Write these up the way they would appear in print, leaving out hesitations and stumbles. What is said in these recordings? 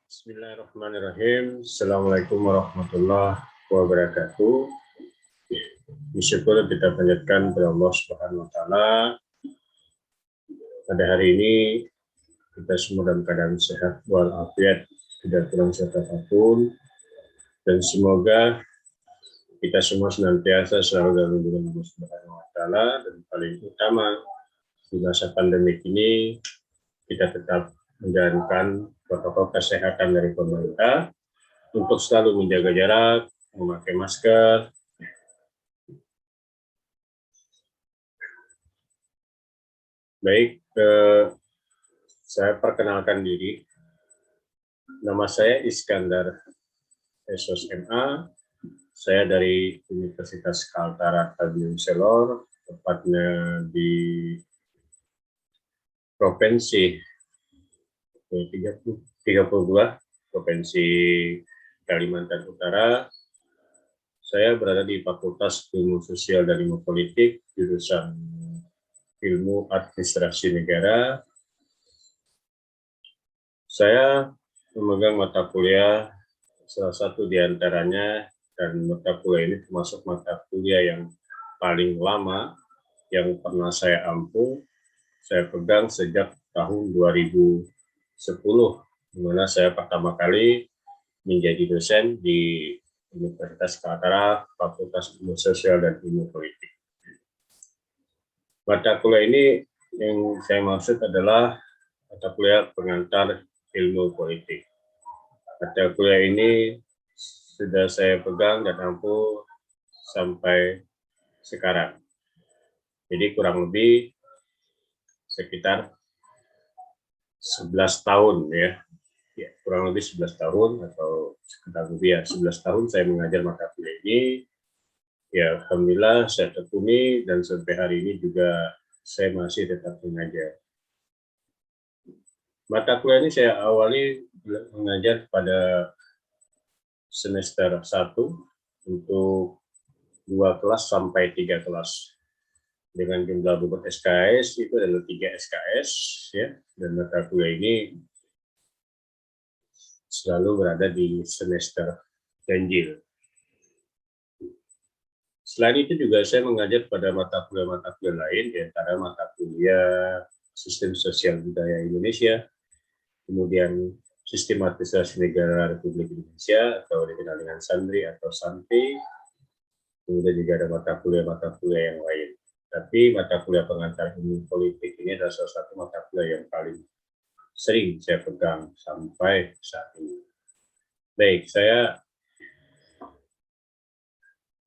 Bismillahirrahmanirrahim. Assalamualaikum warahmatullahi wabarakatuh. Bersyukur kita panjatkan kepada Allah Subhanahu wa Ta'ala. Pada hari ini kita semua dalam keadaan sehat walafiat, tidak kurang satu apapun, dan semoga kita semua senantiasa selalu dalam lindungan Allah Subhanahu wa Ta'ala, dan paling utama di masa pandemi ini kita tetap menjalankan protokol kesehatan dari pemerintah untuk selalu menjaga jarak, memakai masker. Baik, saya perkenalkan diri. Nama saya Iskandar SOSMA. Saya dari Universitas Kaltara Tanjung Selor, tepatnya di Provinsi 32, Provinsi Kalimantan Utara. Saya berada di Fakultas Ilmu Sosial dan Ilmu Politik, jurusan Ilmu Administrasi Negara. Saya memegang mata kuliah, salah satu di antaranya, dan mata kuliah ini termasuk mata kuliah yang paling lama yang pernah saya ampu. Saya pegang sejak tahun 2010, di mana saya pertama kali menjadi dosen di Universitas Kaltara, Fakultas Ilmu Sosial dan Ilmu Politik. Mata kuliah ini yang saya maksud adalah mata kuliah pengantar ilmu politik. Mata kuliah ini sudah saya pegang dan ampu sampai sekarang. Jadi kurang lebih sekitar 11 tahun ya. Kurang lebih 11 tahun atau sekitar lebih ya 11 tahun saya mengajar mata kuliah ini. Ya, alhamdulillah saya tekuni dan sampai hari ini juga saya masih tetap mengajar. Mata kuliah ini saya awali mengajar pada semester 1 untuk 2 kelas sampai 3 kelas. Dengan jumlah bobot SKS itu adalah 3 SKS ya, dan mata kuliah ini selalu berada di semester ganjil. Selain itu juga saya mengajar pada mata kuliah lain, di antara mata kuliah Sistem Sosial Budaya Indonesia, kemudian Sistematisasi Negara Republik Indonesia atau dikenal dengan SANRI atau SANTI, kemudian juga ada mata kuliah yang lain. Tapi mata kuliah pengantar ilmu politik ini adalah salah satu mata kuliah yang paling sering saya pegang sampai saat ini. Baik, saya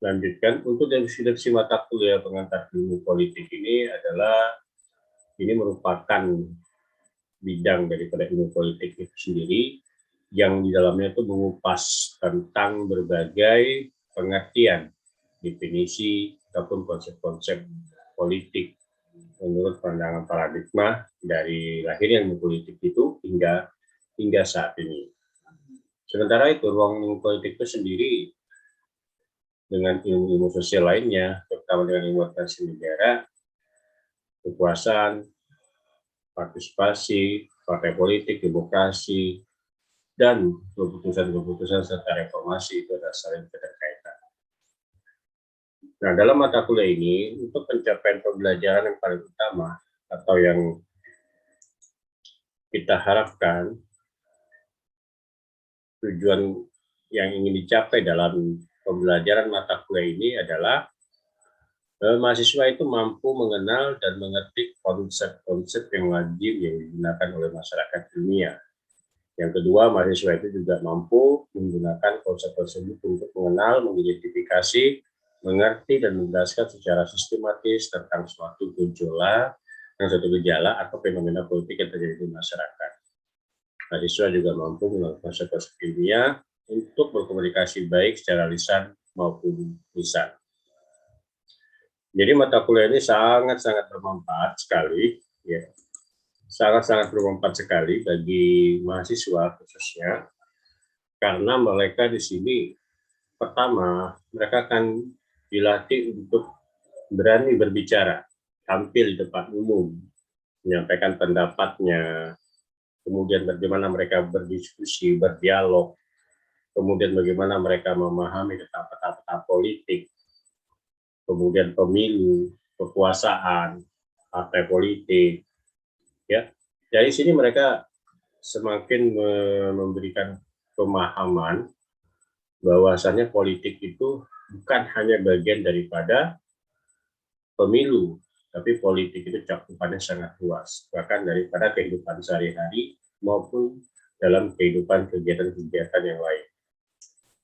lanjutkan. Untuk deskripsi mata kuliah pengantar ilmu politik ini merupakan bidang daripada ilmu politik itu sendiri yang di dalamnya itu mengupas tentang berbagai pengertian, definisi, ataupun konsep-konsep politik menurut pandangan paradigma dari lahirnya ilmu politik itu hingga saat ini. Sementara itu, ruang ilmu politik itu sendiri dengan ilmu-ilmu sosial lainnya, terutama dengan ilmu administrasi negara, kekuasaan, partisipasi, partai politik, demokrasi, dan keputusan-keputusan serta reformasi itu adalah saling berkaitan. Nah, dalam mata kuliah ini, untuk pencapaian pembelajaran yang paling utama atau yang kita harapkan, tujuan yang ingin dicapai dalam pembelajaran mata kuliah ini adalah mahasiswa itu mampu mengenal dan mengerti konsep-konsep yang wajib yang digunakan oleh masyarakat ilmiah. Yang kedua, mahasiswa itu juga mampu menggunakan konsep-konsep untuk mengenal, mengidentifikasi, mengerti, dan menjelaskan secara sistematis tentang suatu gejala atau fenomena politik yang terjadi di masyarakat. Mahasiswa juga mampu menggunakan konsep-konsep ilmiah untuk berkomunikasi baik secara lisan maupun lisan. Jadi mata kuliah ini sangat-sangat bermanfaat sekali, ya, sangat-sangat bermanfaat sekali bagi mahasiswa khususnya, karena mereka di sini pertama mereka akan dilatih untuk berani berbicara, tampil di depan umum, menyampaikan pendapatnya, kemudian bagaimana mereka berdiskusi, berdialog, kemudian bagaimana mereka memahami tentang peta-peta politik, kemudian pemilu, kekuasaan, partai politik, ya. Dari sini mereka semakin memberikan pemahaman bahwasannya politik itu bukan hanya bagian daripada pemilu, tapi politik itu cakupannya sangat luas, bahkan daripada kehidupan sehari-hari maupun dalam kehidupan kegiatan-kegiatan yang lain.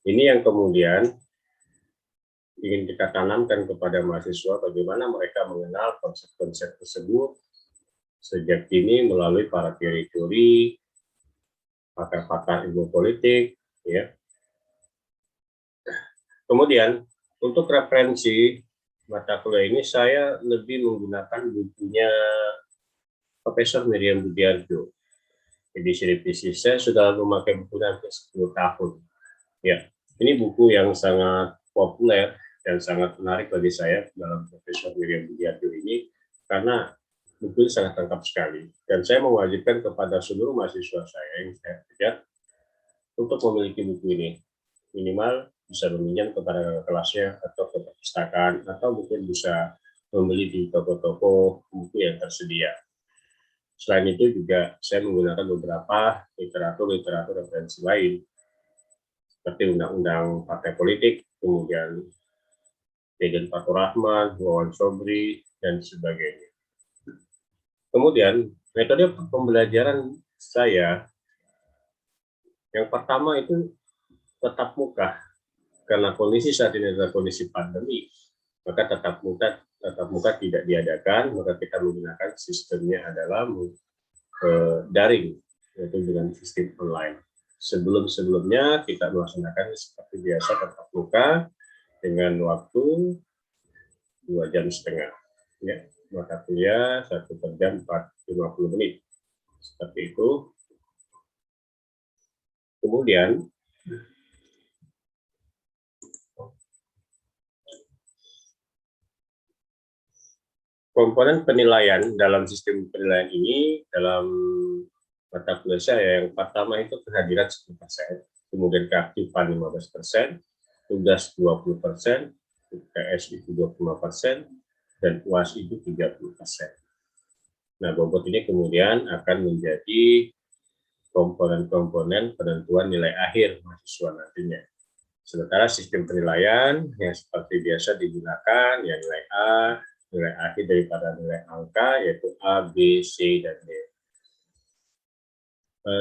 Ini yang kemudian ingin kita tanamkan kepada mahasiswa, bagaimana mereka mengenal konsep-konsep tersebut sejak dini melalui para teori-teori, pakar-pakar ilmu politik, ya. Kemudian untuk referensi mata kuliah ini saya lebih menggunakan bukunya Profesor Miriam Budiarjo. Edisi revisi saya sudah memakai bukunya hampir 10 tahun. Ya, ini buku yang sangat populer dan sangat menarik bagi saya dalam Profesor Miriam Budiarjo ini, karena buku ini sangat lengkap sekali. Dan saya mewajibkan kepada seluruh mahasiswa saya yang saya ajar untuk memiliki buku ini. Minimal bisa meminjam kepada kelasnya atau ke perpustakaan, atau mungkin bisa membeli di toko-toko buku yang tersedia. Selain itu juga saya menggunakan beberapa literatur referensi lain, seperti Undang-Undang Partai Politik, kemudian Deden Fathur Rahman, Wawan Sobri, dan sebagainya. Kemudian metode pembelajaran saya yang pertama itu tetap muka. Karena kondisi saat ini adalah kondisi pandemi, maka tatap muka tidak diadakan, maka kita menggunakan sistemnya adalah daring, yaitu dengan sistem online. Sebelumnya kita melaksanakan seperti biasa tatap muka dengan waktu 2,5 jam, ya, mata kuliah 1 jam 50 menit, seperti itu. Kemudian komponen penilaian dalam sistem penilaian ini, dalam mata kuliah saya yang pertama itu kehadiran 10%, kemudian keaktifan 15%, tugas 20%, UTS itu 25%, dan UAS itu 30%. Nah, bobot ini kemudian akan menjadi komponen-komponen penentuan nilai akhir mahasiswa nantinya. Sementara sistem penilaian yang seperti biasa digunakan, ya nilai A, nilai akhir daripada nilai angka, yaitu A, B, C, dan D.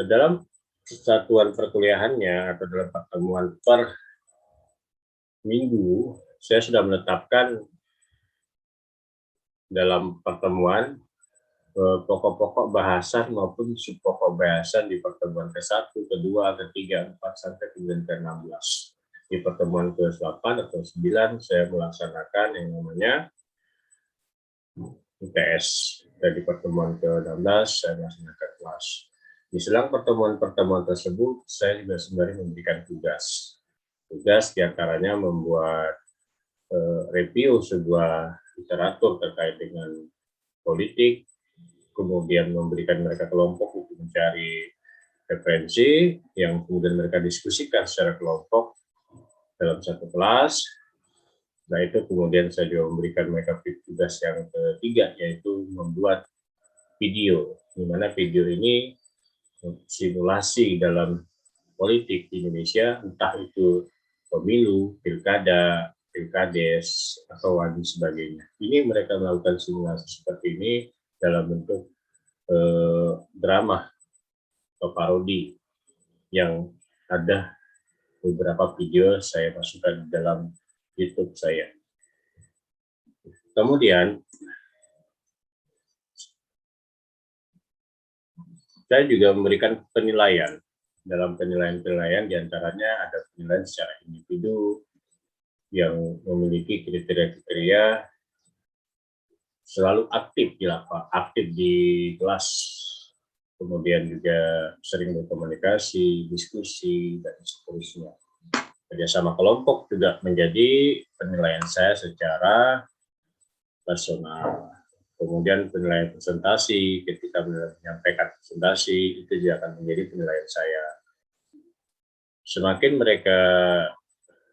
Dalam satuan perkuliahannya atau dalam pertemuan per minggu, saya sudah menetapkan dalam pertemuan pokok-pokok bahasan maupun subpokok bahasan di pertemuan ke-1, ke-2, ke-3, 4, sampai kemudian ke-16. Di pertemuan ke-8 atau 9 saya melaksanakan yang namanya UTS, dan di pertemuan ke-16 saya melaksanakan kelas. Di selang pertemuan-pertemuan tersebut saya juga sebenarnya memberikan tugas diantaranya membuat review sebuah literatur terkait dengan politik, kemudian memberikan mereka kelompok untuk mencari referensi yang kemudian mereka diskusikan secara kelompok dalam satu kelas. Nah, itu kemudian saya juga memberikan mereka tugas yang ketiga, yaitu membuat video, di mana video ini simulasi dalam politik di Indonesia, entah itu pemilu, pilkada, pilkades, atau dan sebagainya. Ini mereka melakukan simulasi seperti ini dalam bentuk drama atau parodi, yang ada beberapa video saya masukkan di dalam YouTube saya. Kemudian saya juga memberikan penilaian. Dalam penilaian-penilaian diantaranya ada penilaian secara individu yang memiliki kriteria-kriteria selalu aktif di kelas, kemudian juga sering berkomunikasi, diskusi, dan seterusnya. Kerjasama kelompok juga menjadi penilaian saya secara personal. Kemudian penilaian presentasi, ketika menyampaikan presentasi, itu juga akan menjadi penilaian saya. Semakin mereka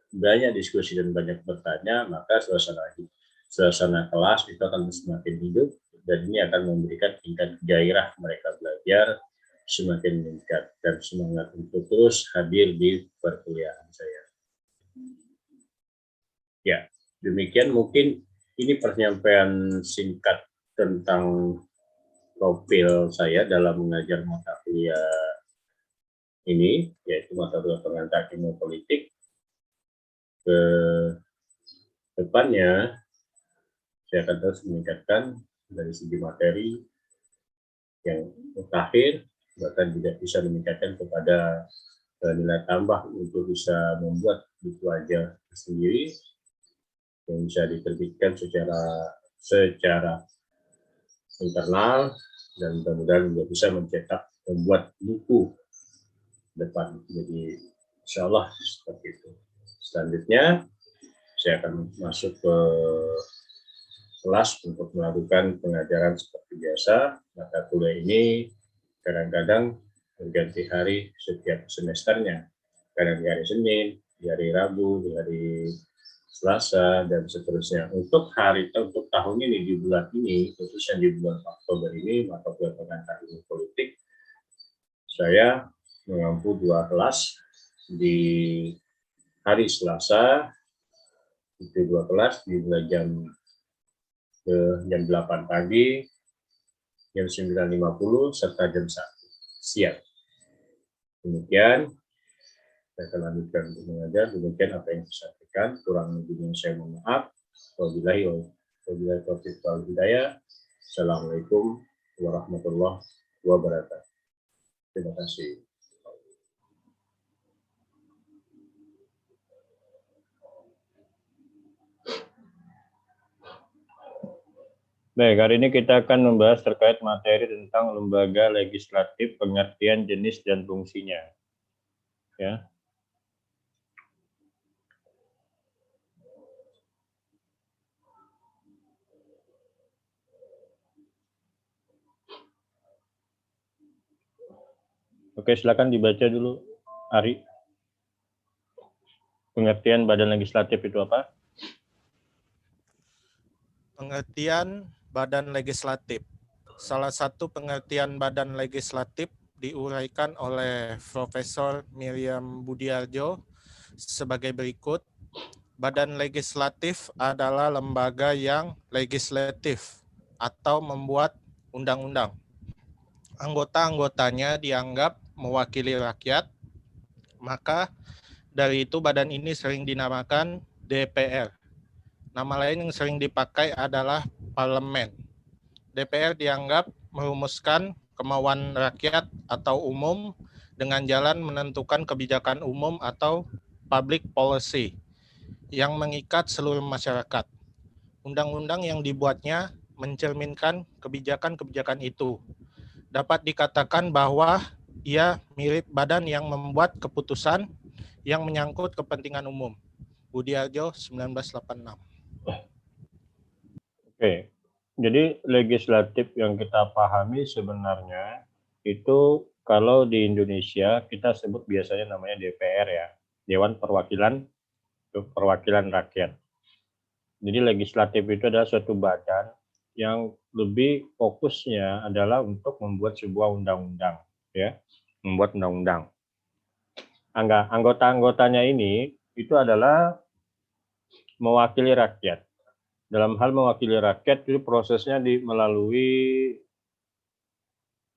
banyak diskusi dan banyak bertanya, maka suasana kelas itu akan semakin hidup, dan ini akan memberikan tingkat gairah mereka belajar semakin meningkat dan semangat untuk terus hadir di perkuliahan saya. Ya, demikian mungkin ini penyampaian singkat tentang profil saya dalam mengajar mata kuliah ini, yaitu mata kuliah pengantar ilmu politik. Ke depannya, saya akan terus meningkatkan dari segi materi yang terakhir, bahkan juga bisa meningkatkan kepada nilai tambah untuk bisa membuat buku ajar sendiri yang bisa diterbitkan secara internal, dan mudah-mudahan juga bisa membuat buku depan. Jadi insya Allah seperti itu. Selanjutnya saya akan masuk ke kelas untuk melakukan pengajaran seperti biasa. Mata kuliah ini kadang-kadang berganti hari setiap semesternya. Kadang di hari Senin, di hari Rabu, di hari Selasa, dan seterusnya. Untuk tahun ini, di bulan ini, khususnya di bulan Oktober ini, mata kuliah pengantar ilmu politik, saya mengampu 2 kelas di hari Selasa, itu 2 kelas dimulai jam 8 pagi, jam 9.50, serta jam 1 siang. Demikian, saya akan lanjutkan untuk mengajar. Demikian apa yang saya sampaikan, kurang lebihnya saya mohon maaf. Wabillahi taufiq wal hidayah. Assalamualaikum warahmatullahi wabarakatuh. Terima kasih. Baik, hari ini kita akan membahas terkait materi tentang lembaga legislatif, pengertian jenis dan fungsinya. Ya. Oke, silakan dibaca dulu, Ari. Pengertian badan legislatif itu apa? Pengertian badan legislatif. Salah satu pengertian badan legislatif diuraikan oleh Profesor Miriam Budiarjo sebagai berikut. Badan legislatif adalah lembaga yang legislatif atau membuat undang-undang. Anggota-anggotanya dianggap mewakili rakyat, maka dari itu badan ini sering dinamakan DPR. Nama lain yang sering dipakai adalah parlemen. DPR dianggap merumuskan kemauan rakyat atau umum dengan jalan menentukan kebijakan umum atau public policy yang mengikat seluruh masyarakat. Undang-undang yang dibuatnya mencerminkan kebijakan-kebijakan itu. Dapat dikatakan bahwa ia mirip badan yang membuat keputusan yang menyangkut kepentingan umum. Budiarjo 1986. Oke, jadi legislatif yang kita pahami sebenarnya itu kalau di Indonesia kita sebut biasanya namanya DPR ya, Dewan Perwakilan Rakyat. Jadi legislatif itu adalah suatu badan yang lebih fokusnya adalah untuk membuat sebuah undang-undang, ya, membuat undang-undang. Anggota-anggotanya ini itu adalah mewakili rakyat. Dalam hal mewakili rakyat itu prosesnya melalui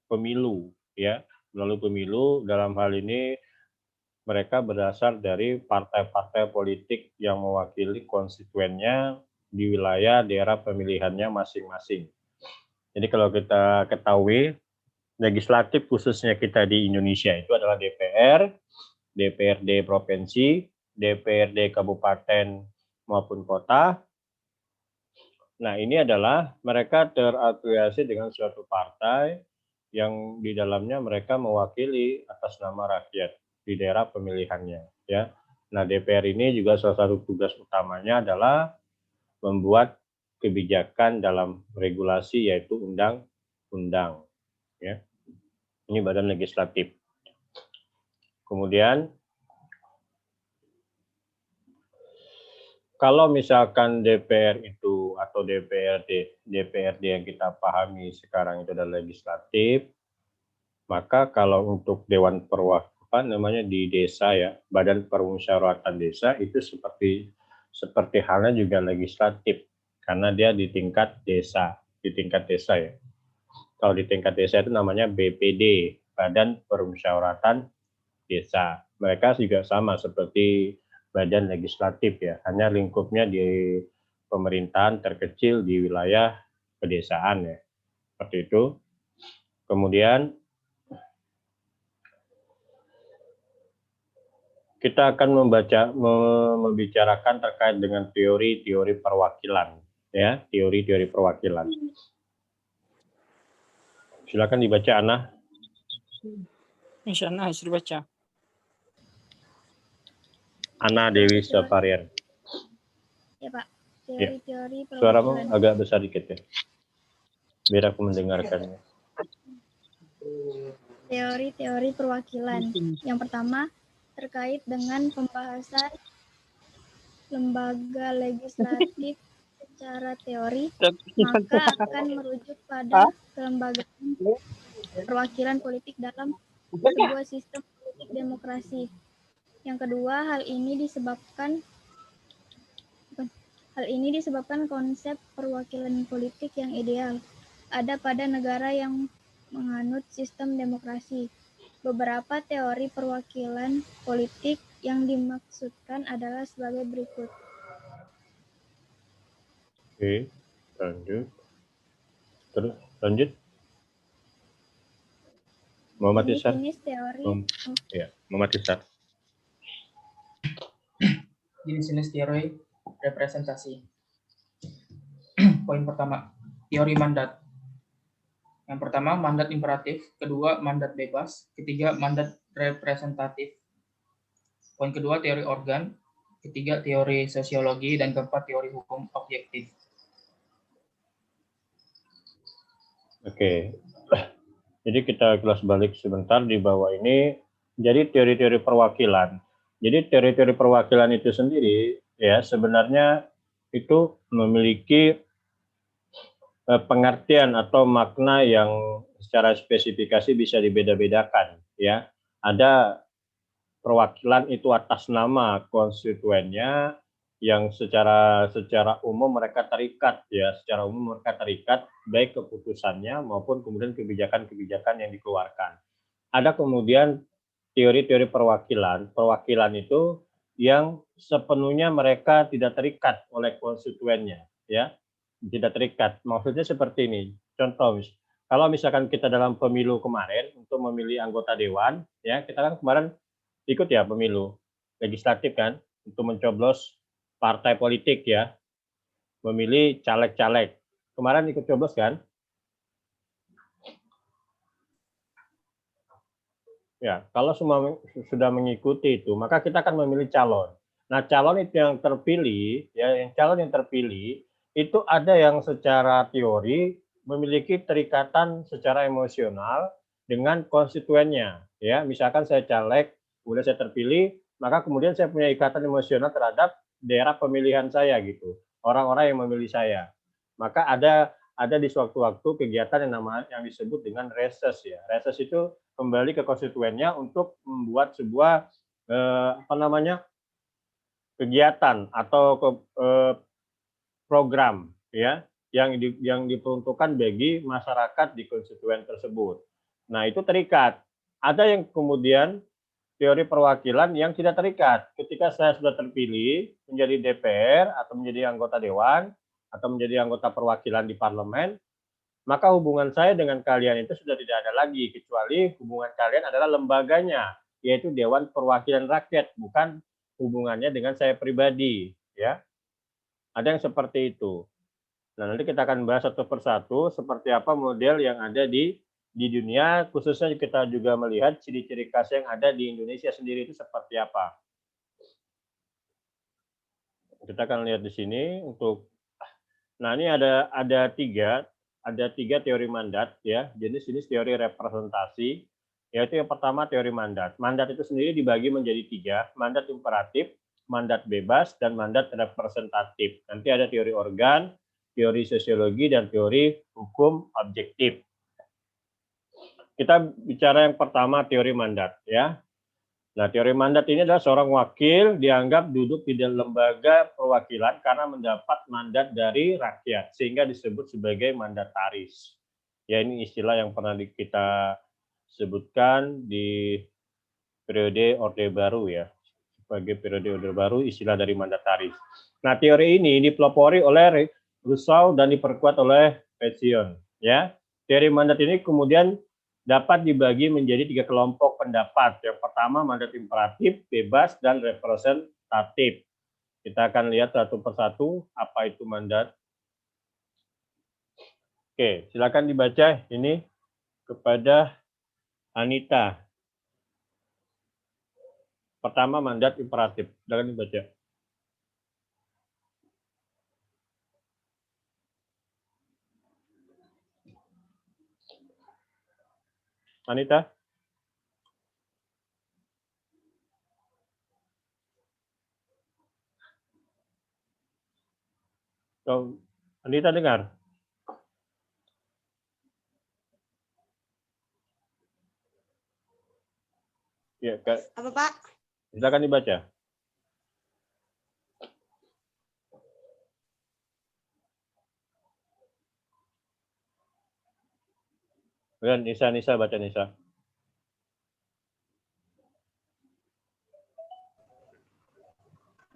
pemilu, ya, melalui pemilu. Dalam hal ini mereka berasal dari partai-partai politik yang mewakili konstituennya di wilayah daerah pemilihannya masing-masing. Jadi kalau kita ketahui legislatif khususnya kita di Indonesia itu adalah DPR, DPRD provinsi, DPRD kabupaten maupun kota. Nah, ini adalah mereka terafiliasi dengan suatu partai yang di dalamnya mereka mewakili atas nama rakyat di daerah pemilihannya, ya. Nah, DPR ini juga salah satu tugas utamanya adalah membuat kebijakan dalam regulasi yaitu undang-undang. Ya. Ini badan legislatif. Kemudian kalau misalkan DPR itu atau DPRD yang kita pahami sekarang itu adalah legislatif, maka kalau untuk Dewan Perwakilan namanya di desa ya, Badan Permusyawaratan Desa itu seperti halnya juga legislatif karena dia di tingkat desa ya. Kalau di tingkat desa itu namanya BPD, Badan Permusyawaratan Desa. Mereka juga sama seperti badan legislatif ya, hanya lingkupnya di pemerintahan terkecil di wilayah pedesaan ya, seperti itu. Kemudian kita akan membicarakan terkait dengan teori-teori perwakilan ya, teori-teori perwakilan. Silakan dibaca Ana. Insyaallah harus dibaca. Ana Dewi Saparian. Ya Pak, teori-teori Suaramu perwakilan. agak besar dikit ya, biar aku mendengarkannya. Teori-teori perwakilan. Yang pertama, terkait dengan pembahasan lembaga legislatif secara teori, maka akan merujuk pada kelembagaan perwakilan politik dalam sebuah sistem politik demokrasi. Yang kedua, hal ini disebabkan konsep perwakilan politik yang ideal ada pada negara yang menganut sistem demokrasi. Beberapa teori perwakilan politik yang dimaksudkan adalah sebagai berikut. Oke, lanjut. Muhammad Isar. Jenis teori Ya, Muhammad Isar. Jenis teori representasi. Poin pertama, teori mandat. Yang pertama, mandat imperatif. Kedua, mandat bebas. Ketiga, mandat representatif. Poin kedua, teori organ. Ketiga, teori sosiologi. Dan keempat, teori hukum objektif. Oke. Jadi kita kelas balik sebentar di bawah ini. Jadi teori-teori perwakilan. Jadi teori-teori perwakilan itu sendiri ya sebenarnya itu memiliki pengertian atau makna yang secara spesifikasi bisa dibeda-bedakan ya. Ada perwakilan itu atas nama konstituennya yang secara umum mereka terikat ya, secara umum mereka terikat baik keputusannya maupun kemudian kebijakan-kebijakan yang dikeluarkan. Ada kemudian teori-teori perwakilan itu yang sepenuhnya mereka tidak terikat oleh konstituennya ya. Tidak terikat. Maksudnya seperti ini. Contoh, kalau misalkan kita dalam pemilu kemarin untuk memilih anggota dewan, ya kita kan kemarin ikut ya pemilu legislatif kan untuk mencoblos partai politik ya, memilih caleg-caleg. Kemarin ikut coblos kan? Ya, kalau semua sudah mengikuti itu, maka kita akan memilih calon. Nah, calon itu yang terpilih, ya, calon yang terpilih itu ada yang secara teori memiliki terikatan secara emosional dengan konstituennya. Ya, misalkan saya caleg, kemudian saya terpilih, maka kemudian saya punya ikatan emosional terhadap daerah pemilihan saya gitu, orang-orang yang memilih saya. Maka ada di sewaktu-waktu kegiatan yang disebut dengan reses ya. Reses itu kembali ke konstituennya untuk membuat sebuah kegiatan atau program ya yang diperuntukkan bagi masyarakat di konstituen tersebut. Nah, itu terikat. Ada yang kemudian teori perwakilan yang tidak terikat. Ketika saya sudah terpilih menjadi DPR atau menjadi anggota dewan atau menjadi anggota perwakilan di parlemen, maka hubungan saya dengan kalian itu sudah tidak ada lagi, kecuali hubungan kalian adalah lembaganya, yaitu Dewan Perwakilan Rakyat, bukan hubungannya dengan saya pribadi. Ya, ada yang seperti itu. Nah, nanti kita akan bahas satu persatu seperti apa model yang ada di dunia, khususnya kita juga melihat ciri-ciri khas yang ada di Indonesia sendiri itu seperti apa. Kita akan lihat di sini untuk Nah, ini ada tiga teori mandat ya, jenis-jenis teori representasi, yaitu yang pertama teori mandat. Mandat itu sendiri dibagi menjadi tiga, mandat imperatif, mandat bebas, dan mandat representatif. Nanti ada teori organ, teori sosiologi, dan teori hukum objektif. Kita bicara yang pertama teori mandat ya. Nah, teori mandat ini adalah seorang wakil dianggap duduk di dalam lembaga perwakilan karena mendapat mandat dari rakyat, sehingga disebut sebagai mandataris. Ya, ini istilah yang pernah kita sebutkan di periode Orde Baru ya. Sebagai periode Orde Baru, istilah dari mandataris. Nah, teori ini dipelopori oleh Rousseau dan diperkuat oleh Pétion. Ya, teori mandat ini kemudian dapat dibagi menjadi tiga kelompok pendapat. Yang pertama mandat imperatif, bebas, dan representatif. Kita akan lihat satu persatu apa itu mandat. Oke, silakan dibaca ini kepada Anita. Pertama mandat imperatif. Silakan dibaca. Anita? Anita dengar? Ya, Apa, Pak? silakan dibaca. Dan Nisa baca Nisa.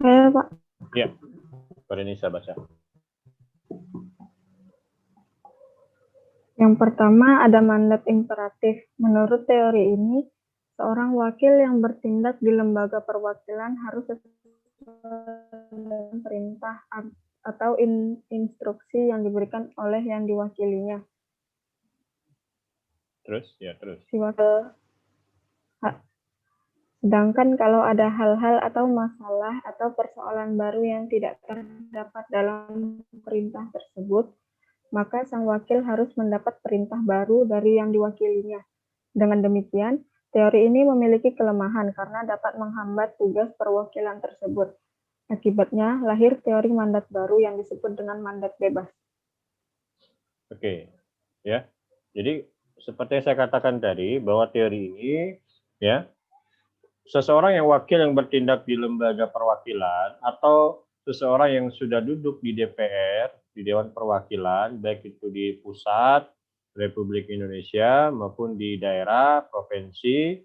Pak. Ya, pada Nisa baca. Yang pertama ada mandat imperatif. Menurut teori ini, seorang wakil yang bertindak di lembaga perwakilan harus sesuai dengan perintah atau instruksi yang diberikan oleh yang diwakilinya. Terus, ya terus. Si wakil. Sedangkan kalau ada hal-hal atau masalah atau persoalan baru yang tidak terdapat dalam perintah tersebut, maka sang wakil harus mendapat perintah baru dari yang diwakilinya. Dengan demikian, teori ini memiliki kelemahan karena dapat menghambat tugas perwakilan tersebut. Akibatnya, lahir teori mandat baru yang disebut dengan mandat bebas. Oke, ya. Jadi seperti yang saya katakan tadi bahwa teori ini, ya, seseorang yang wakil yang bertindak di lembaga perwakilan atau seseorang yang sudah duduk di DPR, di Dewan Perwakilan, baik itu di pusat Republik Indonesia maupun di daerah, provinsi,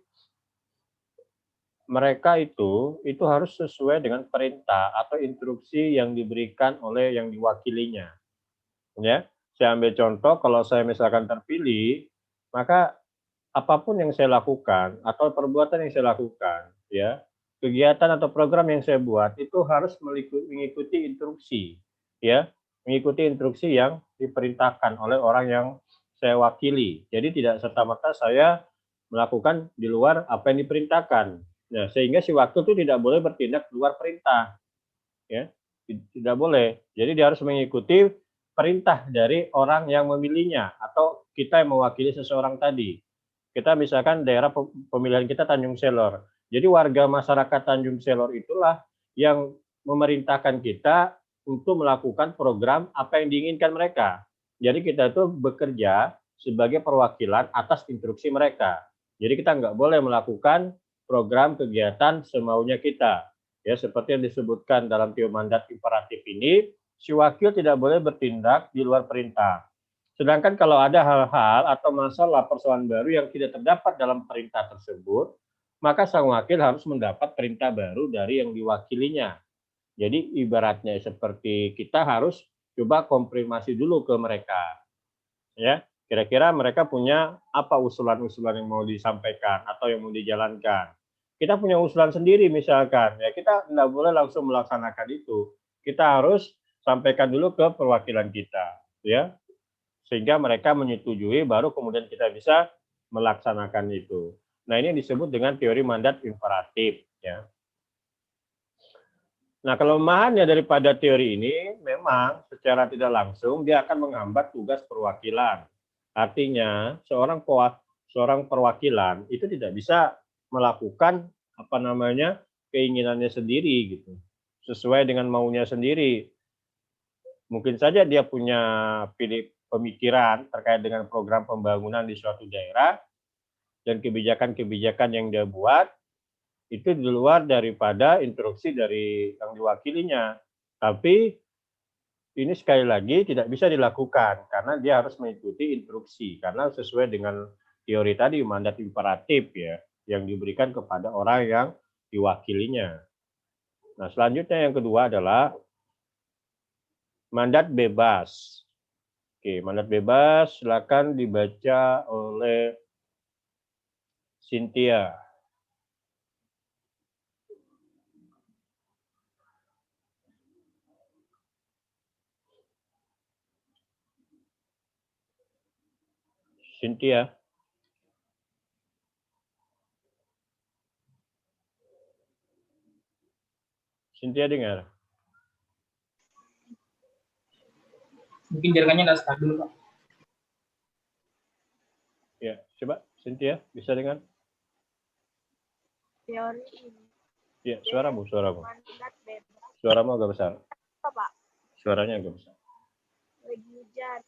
mereka itu harus sesuai dengan perintah atau instruksi yang diberikan oleh yang diwakilinya. Ya, saya ambil contoh, kalau saya misalkan terpilih, maka apapun yang saya lakukan atau perbuatan yang saya lakukan, ya, kegiatan atau program yang saya buat itu harus mengikuti instruksi, ya, mengikuti instruksi yang diperintahkan oleh orang yang saya wakili. Jadi tidak serta-merta saya melakukan di luar apa yang diperintahkan. Nah, sehingga si wakil itu tidak boleh bertindak di luar perintah, ya, tidak boleh. Jadi dia harus mengikuti perintah dari orang yang memilihnya atau kita yang mewakili seseorang tadi. Kita misalkan daerah pemilihan kita Tanjung Selor. Jadi warga masyarakat Tanjung Selor itulah yang memerintahkan kita untuk melakukan program apa yang diinginkan mereka. Jadi kita itu bekerja sebagai perwakilan atas instruksi mereka. Jadi kita nggak boleh melakukan program kegiatan semaunya kita. Ya, seperti yang disebutkan dalam teori mandat imperatif ini, si wakil tidak boleh bertindak di luar perintah. Sedangkan kalau ada hal-hal atau masalah persoalan baru yang tidak terdapat dalam perintah tersebut, maka sang wakil harus mendapat perintah baru dari yang diwakilinya. Jadi ibaratnya seperti kita harus coba konfirmasi dulu ke mereka. Ya, kira-kira mereka punya apa usulan-usulan yang mau disampaikan atau yang mau dijalankan. Kita punya usulan sendiri misalkan, ya kita tidak boleh langsung melaksanakan itu. Kita harus sampaikan dulu ke perwakilan kita, ya, sehingga mereka menyetujui, baru kemudian kita bisa melaksanakan itu. Nah, ini disebut dengan teori mandat imperatif, ya. Nah, kelemahannya daripada teori ini memang secara tidak langsung dia akan menghambat tugas perwakilan. Artinya, seorang perwakilan itu tidak bisa melakukan keinginannya sendiri gitu. Sesuai dengan maunya sendiri. Mungkin saja dia punya pemikiran terkait dengan program pembangunan di suatu daerah dan kebijakan-kebijakan yang dia buat itu di luar daripada instruksi dari yang diwakilinya. Tapi ini sekali lagi tidak bisa dilakukan karena dia harus mengikuti instruksi karena sesuai dengan teori tadi mandat imperatif ya yang diberikan kepada orang yang diwakilinya. Nah, selanjutnya yang kedua adalah mandat bebas. Oke, mandat bebas silakan dibaca oleh Cynthia. Cynthia. Cynthia dengar? Mungkin jaringannya nggak stabil, Pak. Ya, coba Cynthia bisa dengar? Teori ini. Ya, suaramu. Mandat bebas. Suaramu agak besar. Apa, Pak? Suaranya agak besar. Lagi hujan.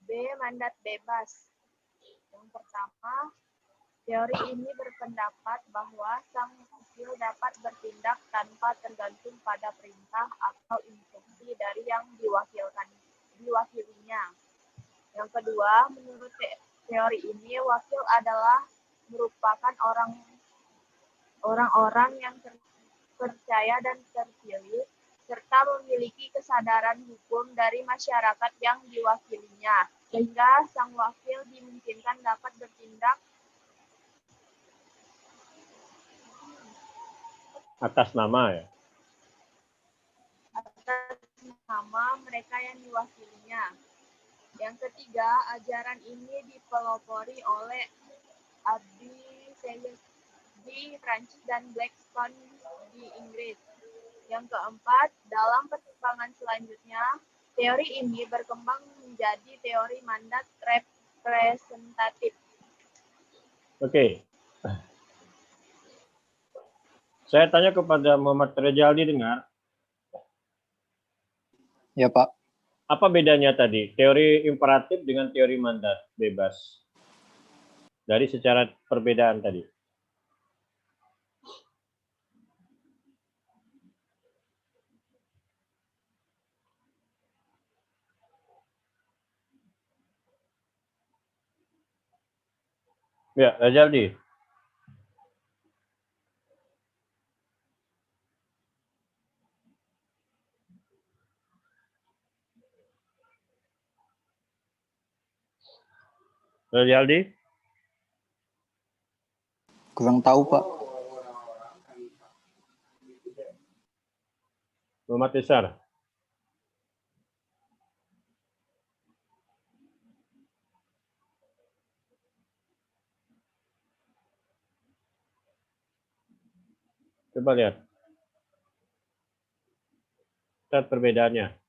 B. Mandat bebas. Yang pertama, teori ini berpendapat bahwa sang wakil dapat bertindak tanpa tergantung pada perintah atau instruksi dari yang diwakilinya. Yang kedua, menurut teori ini, wakil adalah merupakan orang-orang yang terpercaya dan terpilih, serta memiliki kesadaran hukum dari masyarakat yang diwakilinya, sehingga sang wakil dimungkinkan dapat bertindak Atas nama ya? atas nama mereka yang diwakilinya. Yang ketiga, ajaran ini dipelopori oleh Abdi Sayed di Prancis dan Blackstone di Inggris. Yang keempat, dalam perkembangan selanjutnya, teori ini berkembang menjadi teori mandat representatif. Oke. Saya tanya kepada Muhammad Rejaldi dengar. Ya, Pak. Apa bedanya tadi teori imperatif dengan teori mandat bebas? Dari secara perbedaan tadi. Ya, Rejaldi. Rejaldi? Kurang tahu, Pak. Muhammad Isar. Coba lihat. Lihat perbedaannya.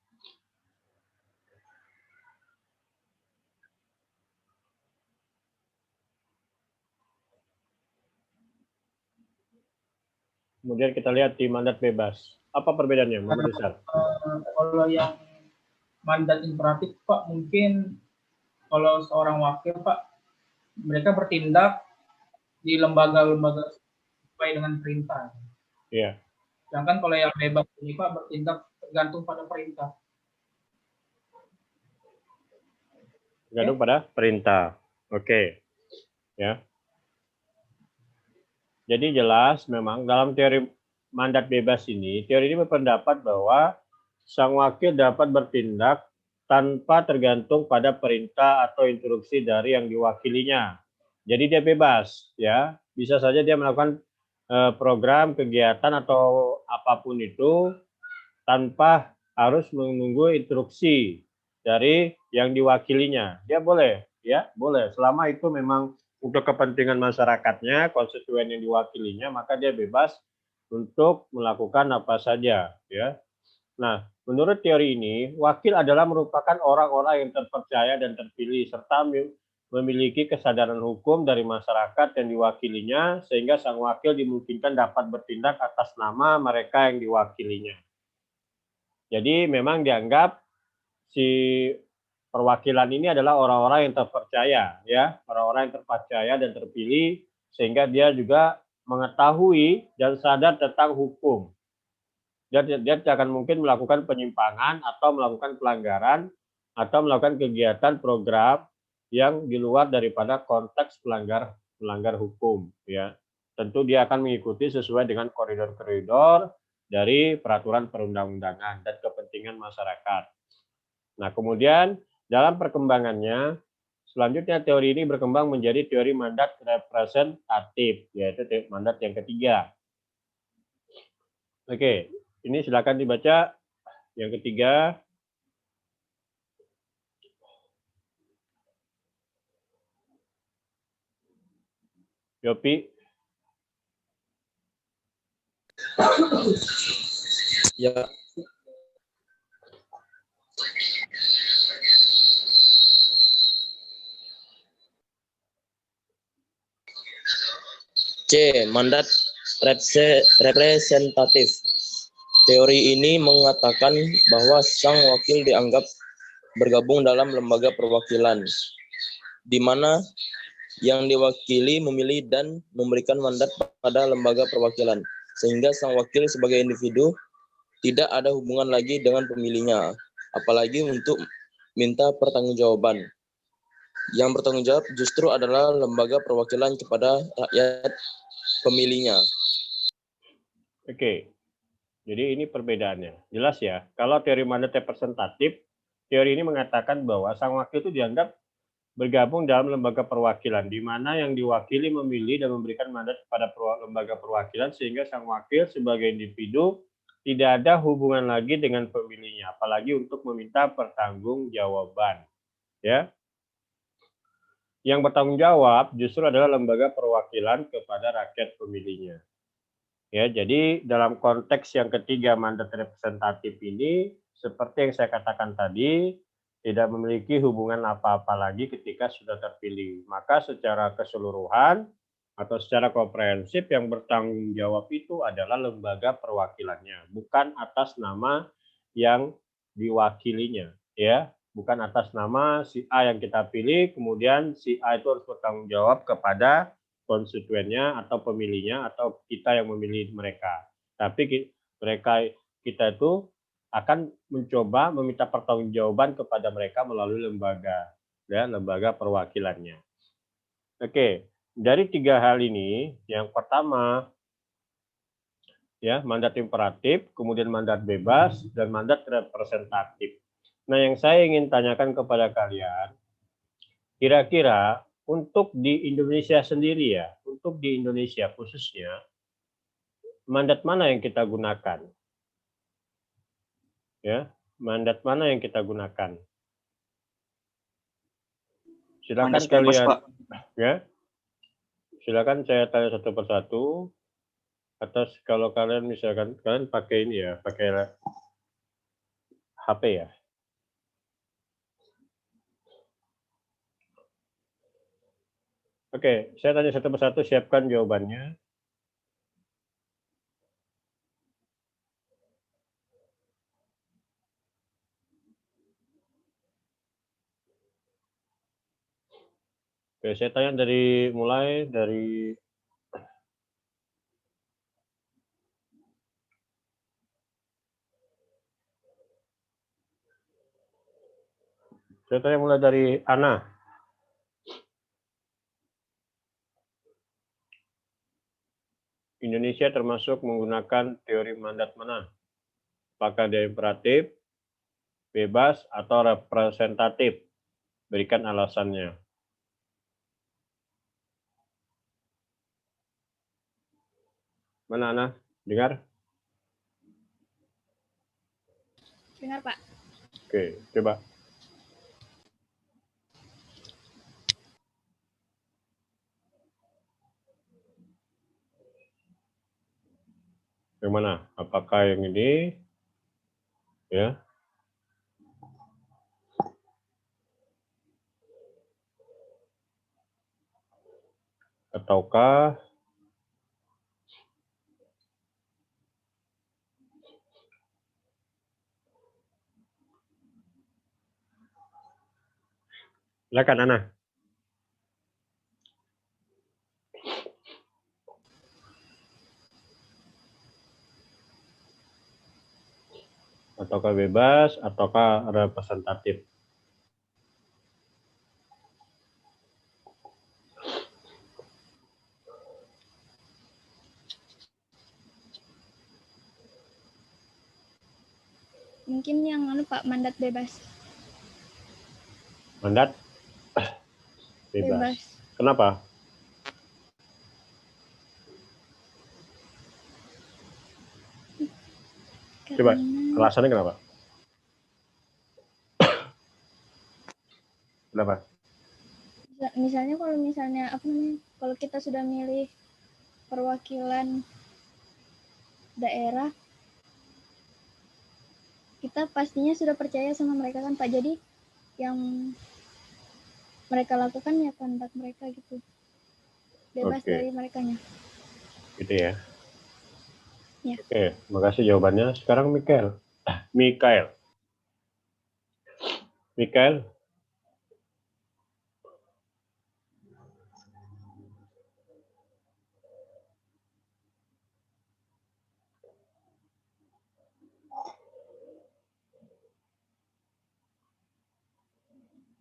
Kemudian kita lihat di mandat bebas. Apa perbedaannya, Muhammad Isar? Kalau yang mandat imperatif, Pak, mungkin kalau seorang wakil, Pak, mereka bertindak di lembaga-lembaga sesuai dengan perintah. Iya. Sedangkan kalau yang bebas ini, Pak, bertindak tergantung pada perintah. Tergantung pada perintah. Oke. Ya. Jadi jelas memang dalam teori mandat bebas ini, teori ini berpendapat bahwa sang wakil dapat bertindak tanpa tergantung pada perintah atau instruksi dari yang diwakilinya. Jadi dia bebas, ya. Bisa saja dia melakukan program, kegiatan atau apapun itu tanpa harus menunggu instruksi dari yang diwakilinya. Dia boleh ya boleh. Selama itu memang untuk kepentingan masyarakatnya, konstituen yang diwakilinya, maka dia bebas untuk melakukan apa saja, ya. Nah, menurut teori ini, wakil adalah merupakan orang-orang yang terpercaya dan terpilih serta memiliki kesadaran hukum dari masyarakat yang diwakilinya, sehingga sang wakil dimungkinkan dapat bertindak atas nama mereka yang diwakilinya. Jadi memang dianggap si perwakilan ini adalah orang-orang yang terpercaya, ya, orang-orang yang terpercaya dan terpilih, sehingga dia juga mengetahui dan sadar tentang hukum. Dia tidak akan mungkin melakukan penyimpangan atau melakukan pelanggaran atau melakukan kegiatan program yang di luar daripada konteks pelanggar hukum, ya. Tentu dia akan mengikuti sesuai dengan koridor-koridor dari peraturan perundang-undangan dan kepentingan masyarakat. Nah, kemudian dalam perkembangannya, selanjutnya teori ini berkembang menjadi teori mandat representatif, yaitu mandat yang ketiga. Oke, ini silakan dibaca yang ketiga. Yopi. Ya. C. Mandat representatif. Teori ini mengatakan bahwa sang wakil dianggap bergabung dalam lembaga perwakilan, di mana yang diwakili memilih dan memberikan mandat pada lembaga perwakilan, sehingga sang wakil sebagai individu tidak ada hubungan lagi dengan pemilihnya, apalagi untuk minta pertanggungjawaban. Yang bertanggung jawab justru adalah lembaga perwakilan kepada rakyat pemilihnya. Oke, jadi ini perbedaannya. Jelas ya, kalau teori mandat representatif, teori ini mengatakan bahwa sang wakil itu dianggap bergabung dalam lembaga perwakilan, di mana yang diwakili memilih dan memberikan mandat kepada lembaga perwakilan, sehingga sang wakil sebagai individu tidak ada hubungan lagi dengan pemilihnya, apalagi untuk meminta pertanggungjawaban. Ya, yang bertanggung jawab justru adalah lembaga perwakilan kepada rakyat pemilihnya. Ya, jadi dalam konteks yang ketiga mandat representatif ini, seperti yang saya katakan tadi, tidak memiliki hubungan apa-apa lagi ketika sudah terpilih. Maka secara keseluruhan atau secara komprehensif yang bertanggung jawab itu adalah lembaga perwakilannya, bukan atas nama yang diwakilinya, ya. Bukan atas nama si A yang kita pilih, kemudian si A itu harus bertanggung jawab kepada konstituennya atau pemilihnya atau kita yang memilih mereka. Tapi kita itu akan mencoba meminta pertanggungjawaban kepada mereka melalui lembaga, ya, lembaga perwakilannya. Oke, dari tiga hal ini, yang pertama, ya, mandat imperatif, kemudian mandat bebas, dan mandat representatif. Nah, yang saya ingin tanyakan kepada kalian, kira-kira untuk di Indonesia sendiri ya, untuk di Indonesia khususnya, mandat mana yang kita gunakan? Ya, mandat mana yang kita gunakan? Silakan Mandat bebas, kalian, Pak. ya. Silakan saya tanya satu persatu. Atas kalau kalian misalkan kalian pakai ini ya, pakai HP ya. Oke, saya tanya satu persatu, siapkan jawabannya. Oke, saya tanya mulai dari Ana. Indonesia termasuk menggunakan teori mandat mana? Apakah dia imperatif, bebas, atau representatif? Berikan alasannya. Mana Ana? Dengar? Dengar, Pak. Oke, coba. Yang mana? Apakah yang ini? Ya. Ataukah silakan Ana. Ataukah bebas, ataukah representatif? Mungkin yang Pak, mandat bebas. Mandat bebas. Bebas. Kenapa? Coba, Karena alasannya kenapa? Kenapa? misalnya kalau kita sudah milih perwakilan daerah, kita pastinya sudah percaya sama mereka kan Pak. Jadi yang mereka lakukan ya kehendak mereka gitu. Bebas dari merekanya. Gitu ya. Ya. Oke, makasih jawabannya. Sekarang Mikael. Mikael.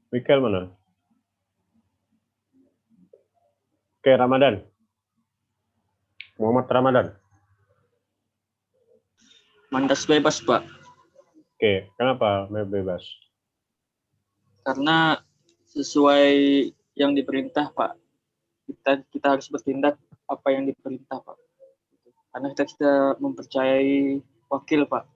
Mikael mana? Oke, Ramadan. Muhammad Ramadan. Mandat bebas, Pak. Oke, kenapa bebas? Karena sesuai yang diperintah, Pak. Kita harus bertindak apa yang diperintah, Pak. Karena kita mempercayai wakil, Pak.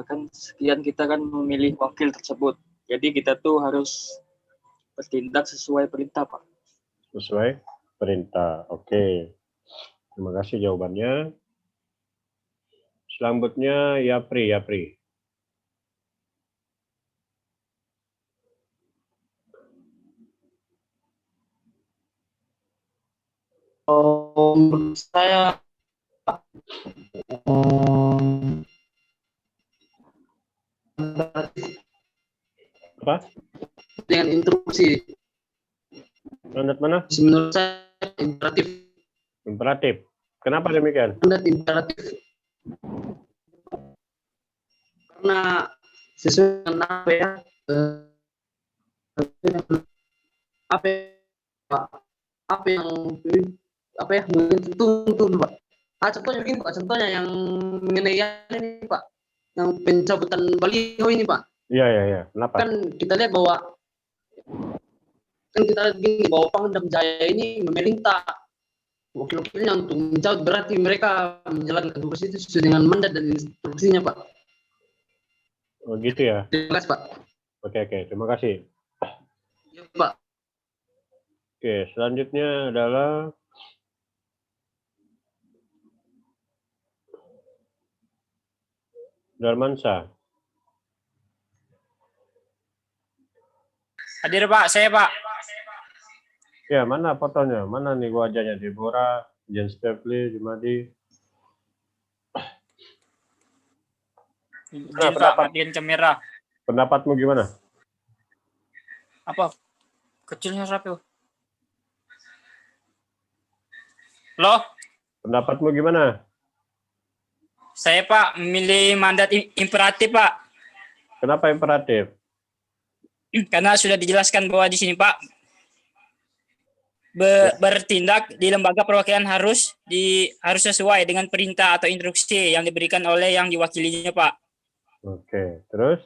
Kan sekian kita kan memilih wakil tersebut. Jadi kita tuh harus bertindak sesuai perintah, Pak. Sesuai perintah. Oke. Terima kasih jawabannya. Selanjutnya Yapri. Menurut saya Apa? dengan instruksi. Mandat mana? Menurut saya imperatif. Imperatif. Kenapa demikian? Mandat imperatif. Karena sesuai dengan apa ya menuntun Pak. Contohnya begini Pak, contohnya yang mengenai ini Pak, yang pencabutan baliho ini Pak. Iya. Kenapa? Kan kita lihat bahwa Pangdam Jaya ini memerintah wakil-wakilnya untuk mencabut, berarti mereka menjalankan tugas itu sesuai dengan mandat dan instruksinya Pak. Oh gitu ya. Terima kasih Pak. Oke, terima kasih. Ya, Pak. Oke, selanjutnya adalah Darmansyah. Hadir Pak, saya Pak. Ya, mana fotonya? Mana nih wajahnya? Deborah, Jen Stepli, Jumadi. Pak, Dian Cemera. Pendapatmu gimana? Apa? Kecilnya siapa? Loh? Pendapatmu gimana? Saya Pak memilih mandat imperatif Pak. Kenapa imperatif? Karena sudah dijelaskan bahwa di sini Pak bertindak di lembaga perwakilan harus sesuai dengan perintah atau instruksi yang diberikan oleh yang diwakilinya Pak. Oke, terus?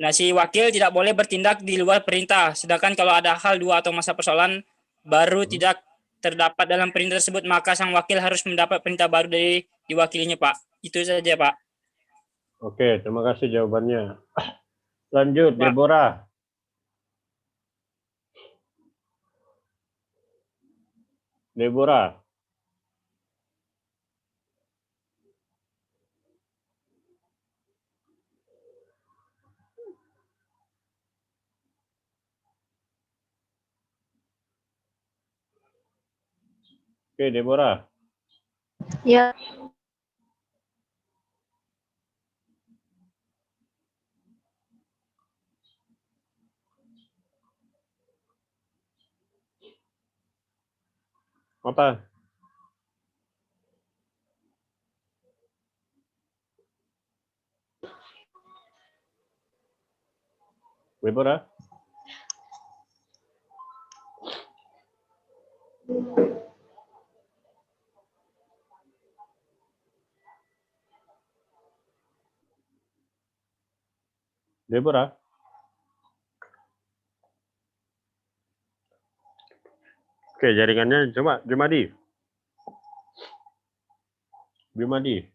Nah, si wakil tidak boleh bertindak di luar perintah. Sedangkan kalau ada hal, dua atau masa persoalan baru tidak terdapat dalam perintah tersebut, maka sang wakil harus mendapat perintah baru dari diwakilinya Pak. Itu saja Pak. Oke, terima kasih jawabannya. Lanjut, Pak. Deborah. Oke, Deborah. Ya. Apa? Deborah? Deborah? Oke, jaringannya coba Jumadi. Jumadi.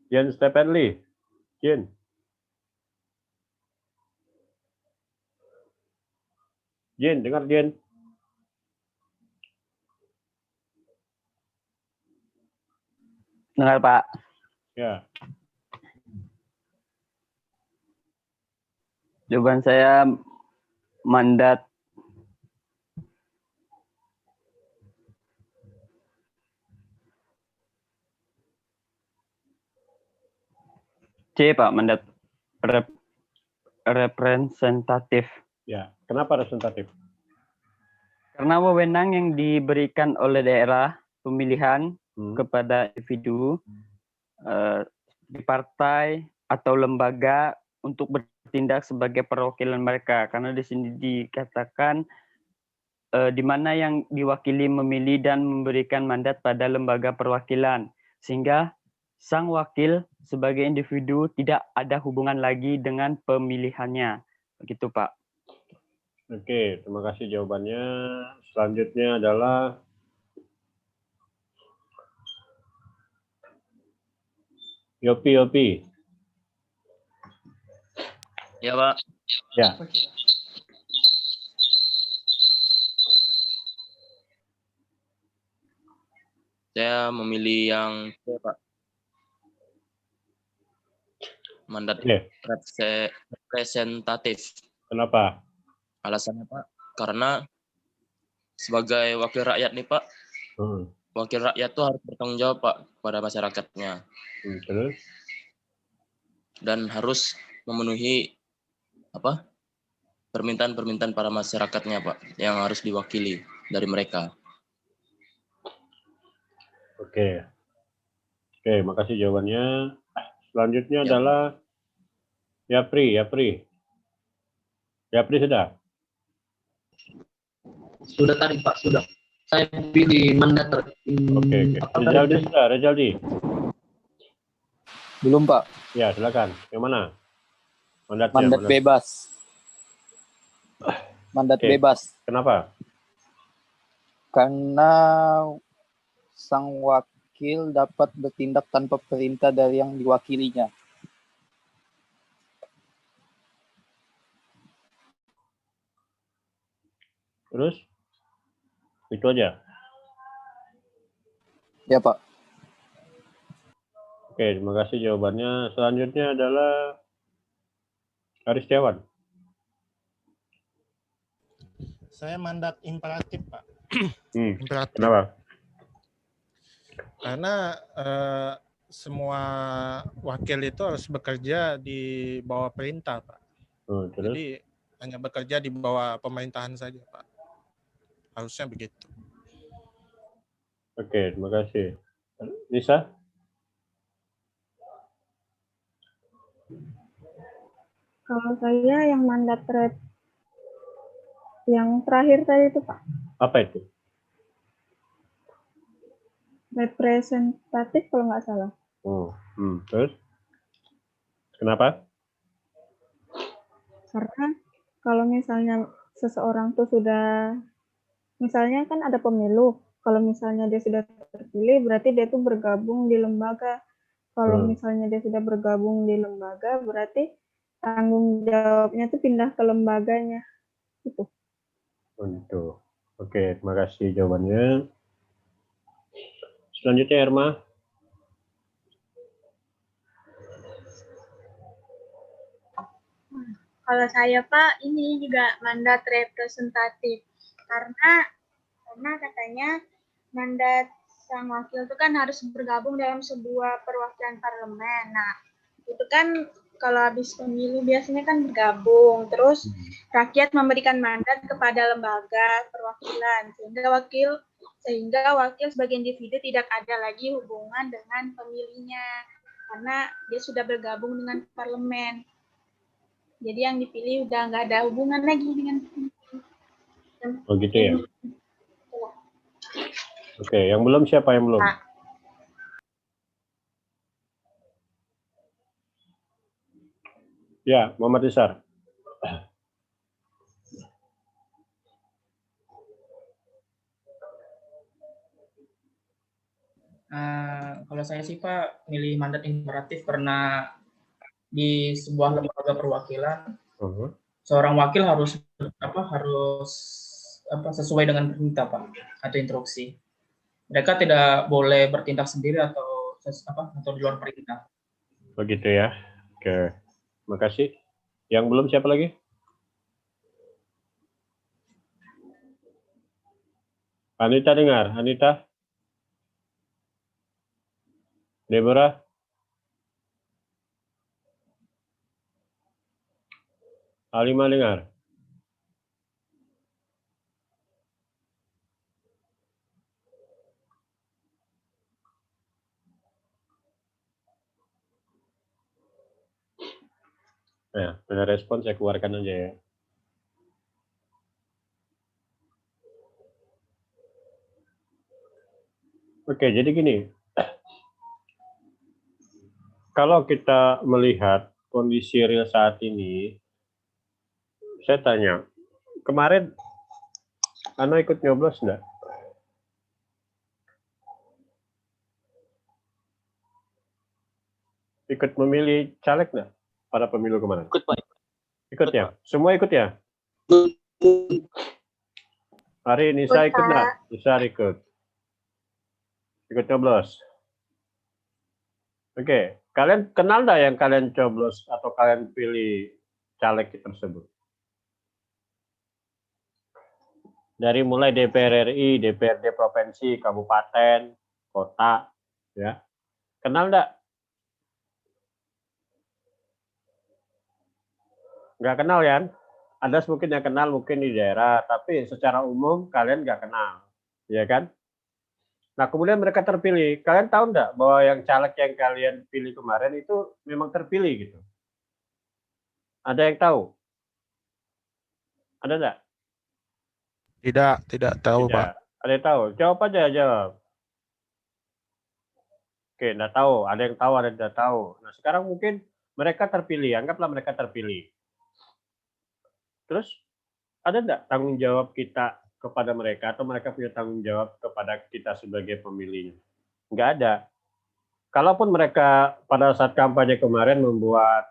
Jen Stephenly. Jen. Jen, dengar Jen. Dengar Pak. Ya. Jawaban saya mandat C Pak, mandat representatif. Ya, kenapa representatif? Karena wewenang yang diberikan oleh daerah pemilihan kepada individu di partai atau lembaga untuk bertindak sebagai perwakilan mereka. Karena di sini dikatakan di mana yang diwakili memilih dan memberikan mandat pada lembaga perwakilan, sehingga sang wakil sebagai individu tidak ada hubungan lagi dengan pemilihannya. Begitu, Pak. Oke, terima kasih jawabannya. Selanjutnya adalah Yopi. Ya, Pak. Ya. Saya memilih yang C, Pak. Mandat representatif. Kenapa? Alasannya, Pak, karena sebagai wakil rakyat nih, Pak, wakil rakyat tuh harus bertanggung jawab, Pak, pada masyarakatnya. Terus? Dan harus memenuhi permintaan-permintaan para masyarakatnya, Pak, yang harus diwakili dari mereka. Oke, makasih jawabannya. Selanjutnya adalah Yapri sudah? Sudah tadi Pak, sudah. Saya pilih mandat. Oke. Rejaldi. Belum Pak. Ya, silakan. Yang mana? Mandat bebas. Mandat bebas. Kenapa? Karena sang wakil dapat bertindak tanpa perintah dari yang diwakilinya. Terus? Itu aja? Ya, Pak. Oke, terima kasih jawabannya. Selanjutnya adalah Aristiawan. Saya mandat imperatif, Pak. Imperatif. Kenapa? Karena semua wakil itu harus bekerja di bawah perintah, Pak. Terus? Jadi hanya bekerja di bawah pemerintahan saja, Pak. Harusnya begitu. Oke, terima kasih. Nisa? Kalau saya yang mandat yang terakhir tadi itu, Pak. Apa itu? Representatif kalau nggak salah. Terus? Kenapa? Karena kalau misalnya seseorang tuh sudah, misalnya kan ada pemilu, kalau misalnya dia sudah terpilih, berarti dia tuh bergabung di lembaga. Kalau misalnya dia sudah bergabung di lembaga, berarti tanggung jawabnya tuh pindah ke lembaganya. Gitu. Untuk. Oke, terima kasih jawabannya. Selanjutnya Herma. Kalau saya Pak, ini juga mandat representatif karena katanya mandat sang wakil itu kan harus bergabung dalam sebuah perwakilan parlemen. Nah, itu kan kalau habis pemilu biasanya kan bergabung, terus rakyat memberikan mandat kepada lembaga perwakilan sehingga wakil sebagai individu tidak ada lagi hubungan dengan pemilihnya karena dia sudah bergabung dengan parlemen. Jadi yang dipilih udah nggak ada hubungan lagi dengan Oh gitu ya. Oke, yang belum siapa yang belum? Ya, Muhammad Isar. Kalau saya sih Pak, milih mandat imperatif karena di sebuah lembaga perwakilan, seorang wakil harus sesuai dengan perintah Pak atau instruksi. Mereka tidak boleh bertindak sendiri atau di luar perintah. Begitu ya. Oke, terima kasih. Yang belum siapa lagi? Anita dengar, Anita? Deborah? Alima dengar? Ya, dengan respon saya keluarkan aja ya. Oke, jadi gini. Kalau kita melihat kondisi real saat ini, saya tanya, kemarin Ano ikut nyoblos enggak? Ikut memilih caleg enggak pada pemilu kemarin? Ikut Pak. Ikut ya? Semua ikut ya? Hari ini saya ikut enggak? Bisa ikut. Ikut nyoblos. Oke, kalian kenal enggak yang kalian coblos atau kalian pilih caleg tersebut? Dari mulai DPR RI, DPRD provinsi, kabupaten, kota, ya. Kenal enggak? Nggak kenal kan? Ada mungkin yang kenal mungkin di daerah, tapi secara umum kalian nggak kenal, ya kan? Nah kemudian mereka terpilih. Kalian tahu nggak bahwa yang caleg yang kalian pilih kemarin itu memang terpilih gitu? Ada yang tahu? Ada nggak? Tidak tahu, Tidak. Pak. Ada yang tahu? Jawab aja, jawab. Oke, nggak tahu. Ada yang tahu, ada yang tidak tahu. Nah sekarang mungkin mereka terpilih. Anggaplah mereka terpilih. Terus ada nggak tanggung jawab kita kepada mereka atau mereka punya tanggung jawab kepada kita sebagai pemilihnya? Nggak ada. Kalaupun mereka pada saat kampanye kemarin membuat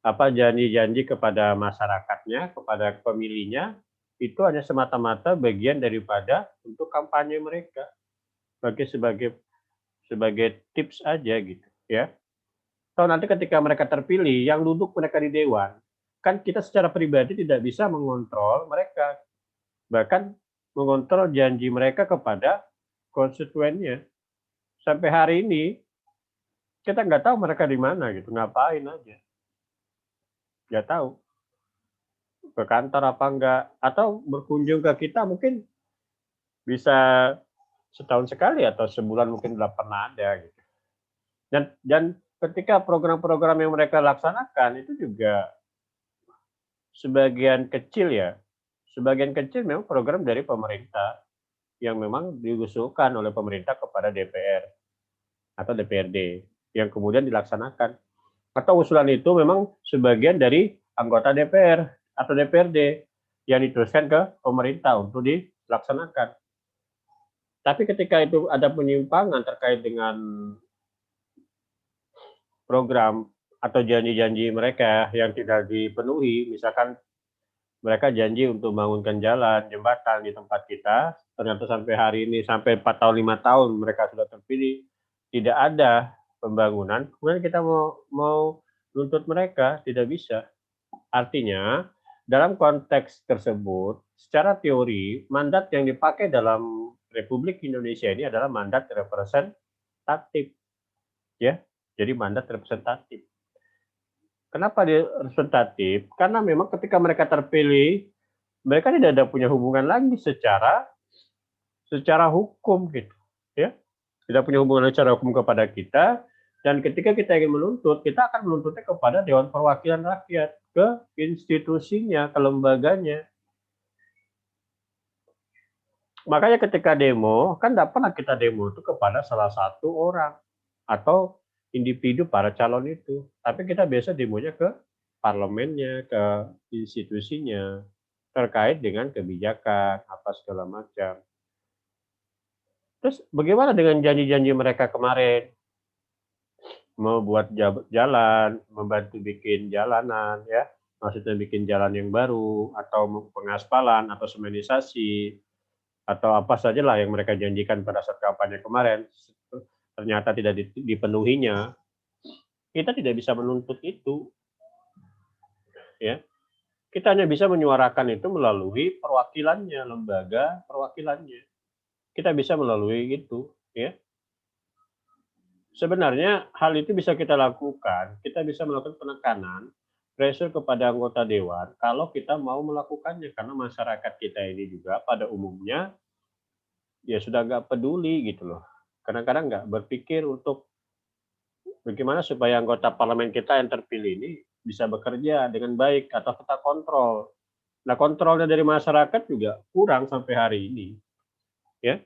janji-janji kepada masyarakatnya, kepada pemilihnya, itu hanya semata-mata bagian daripada untuk kampanye mereka sebagai tips aja gitu ya. Atau nanti ketika mereka terpilih, yang duduk mereka di dewan, kan kita secara pribadi tidak bisa mengontrol mereka, bahkan mengontrol janji mereka kepada konstituennya. Sampai hari ini kita nggak tahu mereka di mana gitu, ngapain aja, nggak tahu ke kantor apa enggak, atau berkunjung ke kita mungkin bisa setahun sekali atau sebulan mungkin nggak pernah ada gitu. Dan ketika program-program yang mereka laksanakan itu juga sebagian kecil memang program dari pemerintah yang memang diusulkan oleh pemerintah kepada DPR atau DPRD yang kemudian dilaksanakan. Atau usulan itu memang sebagian dari anggota DPR atau DPRD yang diteruskan ke pemerintah untuk dilaksanakan. Tapi ketika itu ada penyimpangan terkait dengan program atau janji-janji mereka yang tidak dipenuhi, misalkan Mereka janji untuk membangunkan jalan, jembatan di tempat kita. Ternyata sampai hari ini, sampai 4 tahun, 5 tahun mereka sudah terpilih, tidak ada pembangunan. Kemudian kita mau nuntut mereka, tidak bisa. Artinya, dalam konteks tersebut, secara teori, mandat yang dipakai dalam Republik Indonesia ini adalah mandat representatif. Ya, jadi mandat representatif. Kenapa dia representatif? Karena memang ketika mereka terpilih, mereka tidak ada punya hubungan lagi secara hukum gitu, ya. Tidak punya hubungan secara hukum kepada kita, dan ketika kita ingin menuntut, kita akan menuntutnya kepada Dewan Perwakilan Rakyat, ke institusinya, ke lembaganya. Makanya ketika demo, kan tidak pernah kita demo itu kepada salah satu orang atau individu para calon itu. Tapi kita biasa demonya ke parlemennya, ke institusinya, terkait dengan kebijakan, apa segala macam. Terus bagaimana dengan janji-janji mereka kemarin? Mau buat jalan, membantu bikin jalanan, ya, maksudnya bikin jalan yang baru, atau pengaspalan, atau semenisasi, atau apa sajalah yang mereka janjikan pada saat kampanye kemarin, ternyata tidak dipenuhinya. Kita tidak bisa menuntut itu, ya. Kita hanya bisa menyuarakan itu melalui perwakilannya, lembaga perwakilannya. Kita bisa melalui itu, ya. Sebenarnya hal itu bisa kita lakukan, kita bisa melakukan penekanan, pressure kepada anggota dewan kalau kita mau melakukannya, karena masyarakat kita ini juga pada umumnya ya sudah nggak peduli gitu loh. Kadang-kadang nggak berpikir untuk bagaimana supaya anggota parlemen kita yang terpilih ini bisa bekerja dengan baik atau kita kontrol. Nah, kontrolnya dari masyarakat juga kurang sampai hari ini, ya.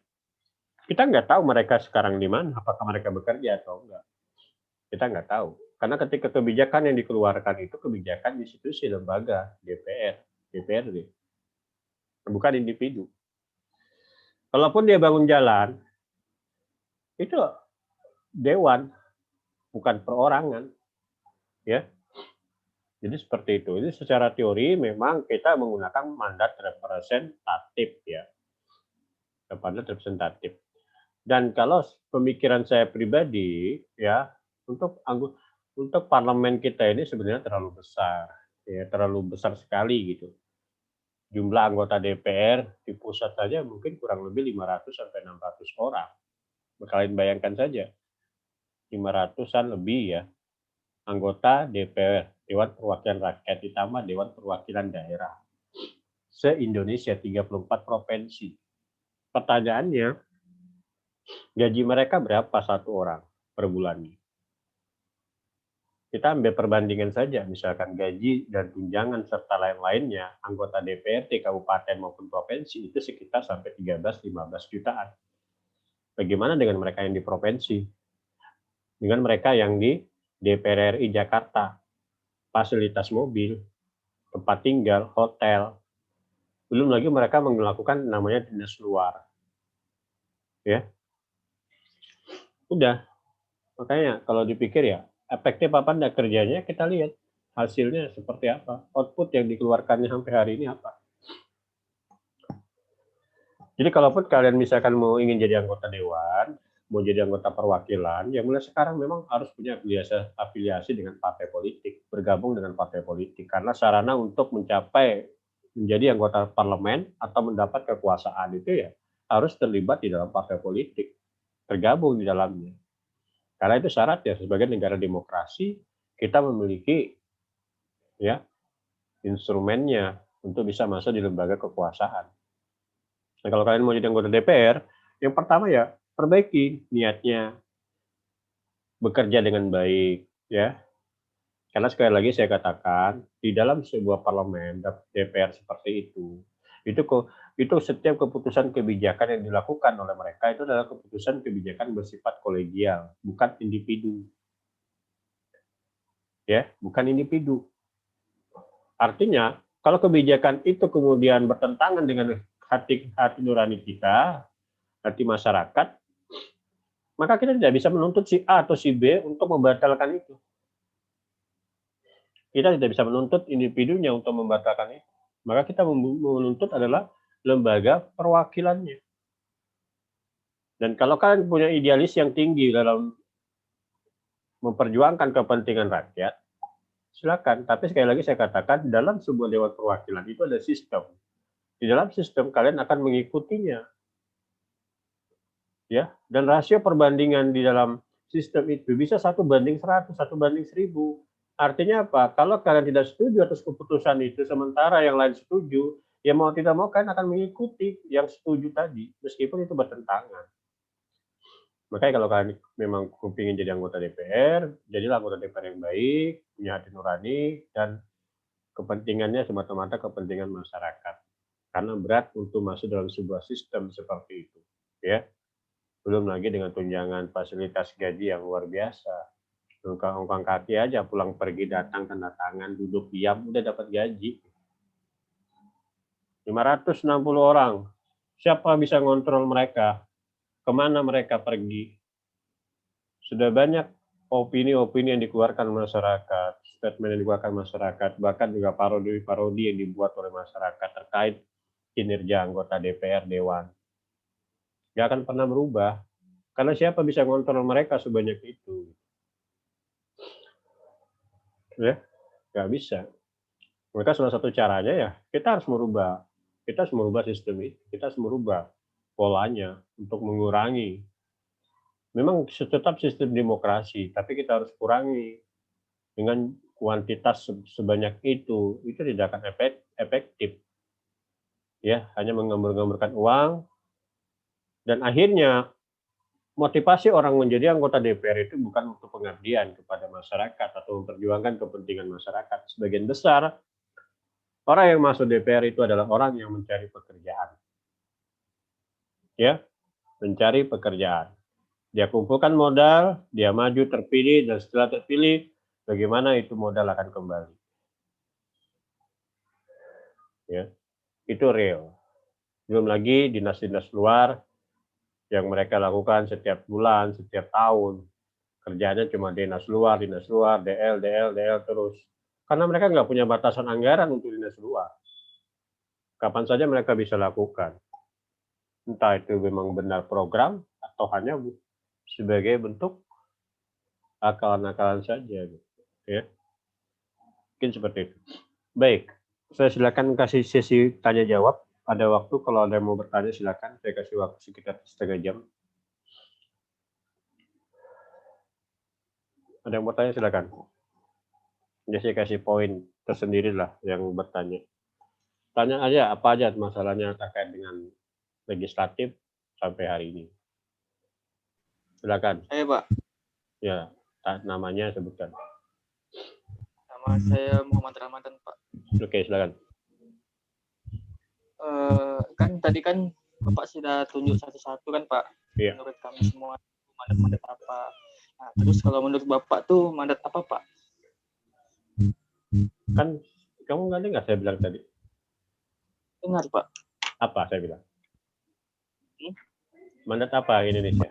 Kita nggak tahu mereka sekarang di mana, apakah mereka bekerja atau enggak. Kita nggak tahu. Karena ketika kebijakan yang dikeluarkan itu kebijakan institusi lembaga, DPR, DPRD, bukan individu. Kalaupun dia bangun jalan, itu dewan, bukan perorangan. Ya. Jadi seperti itu. Ini secara teori memang kita menggunakan mandat representatif, ya. Mandat representatif. Dan kalau pemikiran saya pribadi, ya, untuk parlemen kita ini sebenarnya terlalu besar, ya, terlalu besar sekali gitu. Jumlah anggota DPR di pusat saja mungkin kurang lebih 500 sampai 600 orang. Kalian bayangkan saja, 500-an lebih ya anggota DPR, Dewan Perwakilan Rakyat, ditambah Dewan Perwakilan Daerah. Se-Indonesia 34 provinsi. Pertanyaannya, gaji mereka berapa satu orang per bulannya? Kita ambil perbandingan saja, misalkan gaji dan tunjangan serta lain-lainnya, anggota DPRD kabupaten maupun provinsi itu sekitar sampai 13-15 jutaan. Bagaimana dengan mereka yang di provinsi? Dengan mereka yang di DPR RI Jakarta, fasilitas mobil, tempat tinggal, hotel, belum lagi mereka melakukan namanya dinas luar. Ya. Udah, makanya kalau dipikir ya, efektif apa enggak kerjanya, kita lihat hasilnya seperti apa, output yang dikeluarkannya sampai hari ini apa. Jadi kalaupun kalian misalkan mau ingin jadi anggota dewan, mau jadi anggota perwakilan, ya mulai sekarang memang harus punya afiliasi dengan partai politik, bergabung dengan partai politik, karena sarana untuk mencapai menjadi anggota parlemen atau mendapat kekuasaan itu ya harus terlibat di dalam partai politik, tergabung di dalamnya. Karena itu syarat ya, sebagai negara demokrasi kita memiliki ya instrumennya untuk bisa masuk di lembaga kekuasaan. Nah, kalau kalian mau jadi anggota DPR, yang pertama ya perbaiki niatnya, bekerja dengan baik ya. Karena sekali lagi saya katakan, di dalam sebuah parlemen DPR seperti itu setiap keputusan kebijakan yang dilakukan oleh mereka itu adalah keputusan kebijakan bersifat kolegial, bukan individu. Ya, bukan individu. Artinya, kalau kebijakan itu kemudian bertentangan dengan hati nurani kita, hati masyarakat, maka kita tidak bisa menuntut si A atau si B untuk membatalkan itu. Kita tidak bisa menuntut individunya untuk membatalkan itu. Maka kita menuntut adalah lembaga perwakilannya. Dan kalau kalian punya idealis yang tinggi dalam memperjuangkan kepentingan rakyat, silakan. Tapi sekali lagi saya katakan, dalam sebuah dewan perwakilan itu ada sistem. Di dalam sistem kalian akan mengikutinya. Ya, dan rasio perbandingan di dalam sistem itu bisa 1:100, 1:1000. Artinya apa? Kalau kalian tidak setuju atas keputusan itu, sementara yang lain setuju, ya mau tidak mau kalian akan mengikuti yang setuju tadi, meskipun itu bertentangan. Makanya kalau kalian memang kepingin jadi anggota DPR, jadilah anggota DPR yang baik, punya hati nurani, dan kepentingannya semata-mata kepentingan masyarakat. Karena berat untuk masuk dalam sebuah sistem seperti itu. Ya. Belum lagi dengan tunjangan fasilitas gaji yang luar biasa. Ongkang kaki aja, pulang pergi, datang, tanda tangan, duduk, diam, udah dapat gaji. 560 orang. Siapa bisa ngontrol mereka? Kemana mereka pergi? Sudah banyak opini-opini yang dikeluarkan masyarakat, statement yang dikeluarkan masyarakat, bahkan juga parodi-parodi yang dibuat oleh masyarakat terkait kinerja anggota DPR, Dewan. Nggak akan pernah berubah. Karena siapa bisa ngontrol mereka sebanyak itu? Ya, nggak bisa. Maka salah satu caranya ya, kita harus merubah. Kita harus merubah sistem itu. Kita harus merubah polanya untuk mengurangi. Memang tetap sistem demokrasi, tapi kita harus kurangi dengan kuantitas sebanyak itu tidak akan efektif. Ya, hanya menggambar-gambarkan uang, dan akhirnya motivasi orang menjadi anggota DPR itu bukan untuk pengabdian kepada masyarakat atau memperjuangkan kepentingan masyarakat. Sebagian besar orang yang masuk DPR itu adalah orang yang mencari pekerjaan. Ya, mencari pekerjaan. Dia kumpulkan modal, dia maju terpilih, dan setelah terpilih, bagaimana itu modal akan kembali. Ya, itu real. Belum lagi dinas-dinas luar yang mereka lakukan setiap bulan, setiap tahun. Kerjanya cuma dinas luar, DL terus. Karena mereka nggak punya batasan anggaran untuk dinas luar. Kapan saja mereka bisa lakukan. Entah itu memang benar program, atau hanya sebagai bentuk akalan-akalan saja. Ya. Mungkin seperti itu. Baik, saya silakan kasih sesi tanya-jawab. Ada waktu, kalau ada yang mau bertanya silakan, saya kasih waktu sekitar setengah jam. Ada yang mau tanya silakan. Ya, saya kasih poin tersendiri lah yang bertanya. Tanya aja apa aja masalahnya terkait dengan legislatif sampai hari ini. Silakan. Saya Pak. Ya, namanya sebutkan. Nama saya Muhammad Ramadan Pak. Oke, silakan. Kan tadi kan Bapak sudah tunjuk satu-satu kan Pak. Iya. Menurut kami semua mandat apa. Nah, terus kalau menurut Bapak tuh mandat apa Pak? Kan kamu nggak dengar saya bilang tadi? Dengar Pak. Apa saya bilang? Mandat apa Indonesia?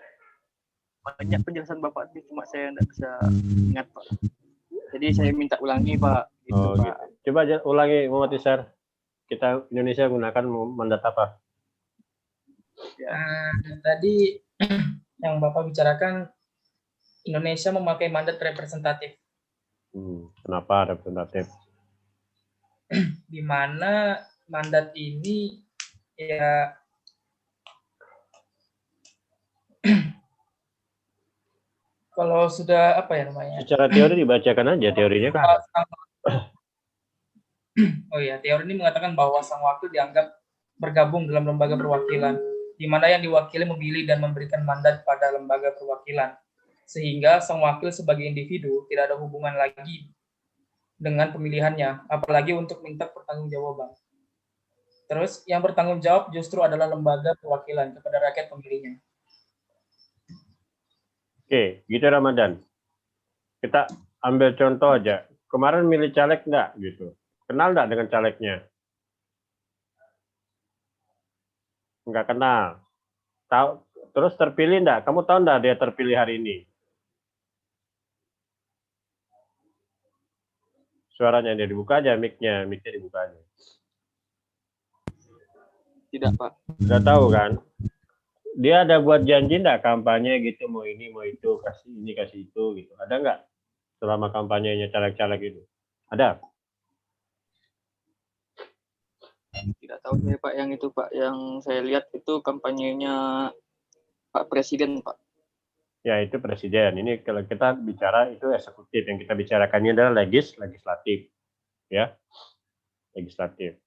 Banyak penjelasan Bapak, cuma saya tidak bisa ingat Pak. Jadi saya minta ulangi Pak. Gitu, oh, Pak. Gitu. Coba aja ulangi Muhammad Isar. Kita Indonesia menggunakan mandat apa? Ya. Tadi yang Bapak bicarakan Indonesia memakai mandat representatif. Kenapa representatif? Di mana mandat ini ya kalau sudah apa ya namanya? Secara teori dibacakan aja teorinya kan. Oh iya, teori ini mengatakan bahwa sang wakil dianggap bergabung dalam lembaga perwakilan, di mana yang diwakili memilih dan memberikan mandat pada lembaga perwakilan, sehingga sang wakil sebagai individu tidak ada hubungan lagi dengan pemilihannya, apalagi untuk minta pertanggungjawaban. Terus yang bertanggung jawab justru adalah lembaga perwakilan kepada rakyat pemilihnya. Oke, gitu Ramadan. Kita ambil contoh aja. Kemarin milih caleg enggak gitu. Kenal enggak dengan calegnya? Enggak kenal. Tahu terus terpilih enggak? Kamu tahu enggak dia terpilih hari ini? Suaranya dia dibuka aja, mic-nya dibuka aja. Tidak, Pak. Udah tahu kan? Dia ada buat janji enggak kampanye gitu, mau ini, mau itu, kasih ini, kasih itu gitu. Ada enggak selama kampanyenya caleg-caleg itu? Ada? Tidak tahu saya, Pak, yang itu, Pak. Yang saya lihat itu kampanyenya Pak Presiden, Pak. Ya, itu presiden. Ini kalau kita bicara itu eksekutif. Yang kita bicarakan ini adalah legislatif. Ya, legislatif.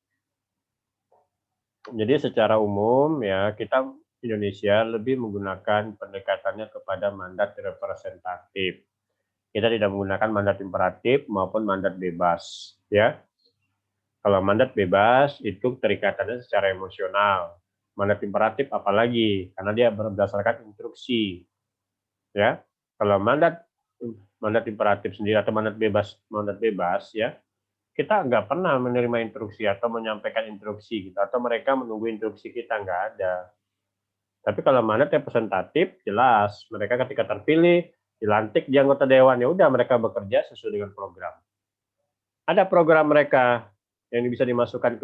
Jadi secara umum ya kita Indonesia lebih menggunakan pendekatannya kepada mandat representatif. Kita tidak menggunakan mandat imperatif maupun mandat bebas. Ya, kalau mandat bebas itu terikatannya secara emosional. Mandat imperatif apalagi karena dia berdasarkan instruksi. Ya, kalau mandat imperatif sendiri atau mandat bebas ya, kita nggak pernah menerima instruksi atau menyampaikan instruksi gitu, atau mereka menunggu instruksi kita, nggak ada. Tapi kalau mandat representatif jelas mereka ketika terpilih dilantik di anggota dewan, ya udah mereka bekerja sesuai dengan program. Ada program mereka yang bisa dimasukkan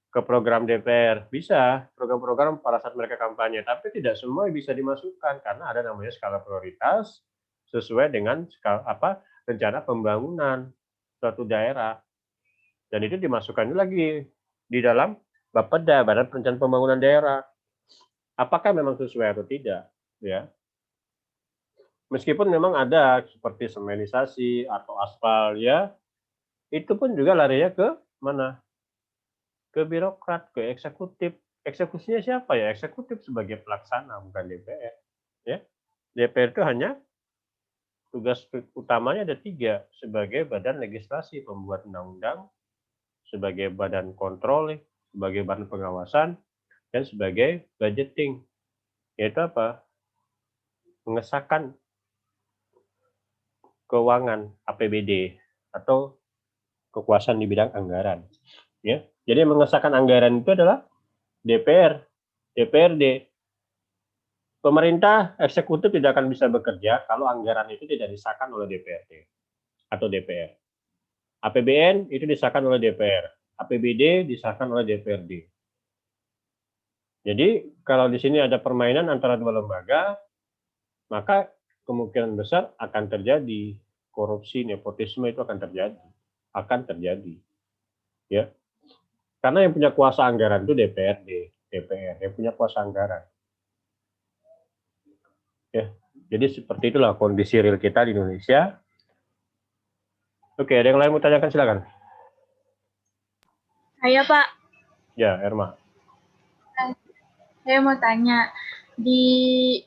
ke program DPR, bisa program-program pada saat mereka kampanye, tapi tidak semua bisa dimasukkan karena ada namanya skala prioritas sesuai dengan rencana pembangunan suatu daerah, dan itu dimasukkan lagi di dalam Bapeda, Badan Perencanaan Pembangunan Daerah. Apakah memang sesuai atau tidak? Ya, meskipun memang ada seperti semenisasi atau aspal, ya itu pun juga larinya ke mana? Ke birokrat, ke eksekutif. Eksekusinya siapa ya? Eksekutif sebagai pelaksana, bukan DPR. Ya, DPR itu hanya tugas utamanya ada 3, sebagai badan legislasi, pembuat undang-undang, sebagai badan kontrol, sebagai badan pengawasan, dan sebagai budgeting. Yaitu apa? Mengesahkan keuangan APBD atau kekuasaan di bidang anggaran. Ya, jadi mengesahkan anggaran itu adalah DPR, DPRD. Pemerintah eksekutif tidak akan bisa bekerja kalau anggaran itu tidak disahkan oleh DPRD atau DPR. APBN itu disahkan oleh DPR, APBD disahkan oleh DPRD. Jadi kalau di sini ada permainan antara dua lembaga, maka kemungkinan besar akan terjadi korupsi, nepotisme itu akan terjadi. Ya. Karena yang punya kuasa anggaran itu DPRD, DPR yang punya kuasa anggaran. Ya, jadi seperti itulah kondisi real kita di Indonesia. Oke, ada yang lain mau tanyakan, silakan. Saya, Pak. Ya, Erma. Saya mau tanya, di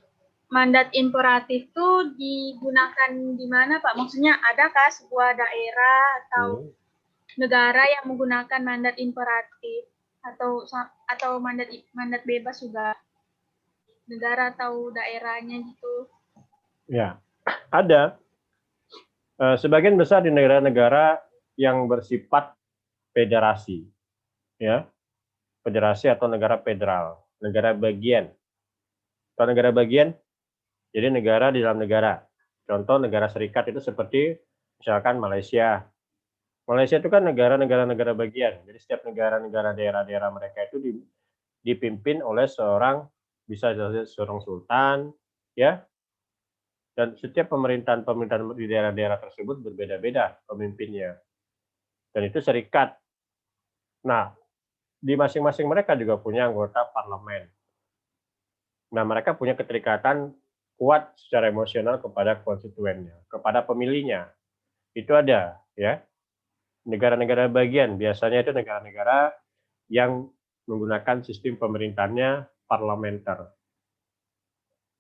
mandat imperatif itu digunakan di mana, Pak? Maksudnya adakah sebuah daerah atau negara yang menggunakan mandat imperatif atau mandat bebas juga? Negara atau daerahnya gitu? Ya, ada. Sebagian besar di negara-negara yang bersifat federasi, ya, federasi atau negara federal, negara bagian. Atau negara bagian, jadi negara di dalam negara. Contoh negara serikat itu seperti misalkan Malaysia. Malaysia itu kan negara-negara bagian. Jadi setiap negara-negara daerah-daerah mereka itu dipimpin oleh seorang, bisa seorang sultan, ya. Dan setiap pemerintahan di daerah-daerah tersebut berbeda-beda pemimpinnya. Dan itu serikat. Nah, di masing-masing mereka juga punya anggota parlemen. Nah, mereka punya keterikatan kuat secara emosional kepada konstituennya, kepada pemilihnya. Itu ada, ya. Negara-negara bagian, biasanya itu negara-negara yang menggunakan sistem pemerintahannya parlementer.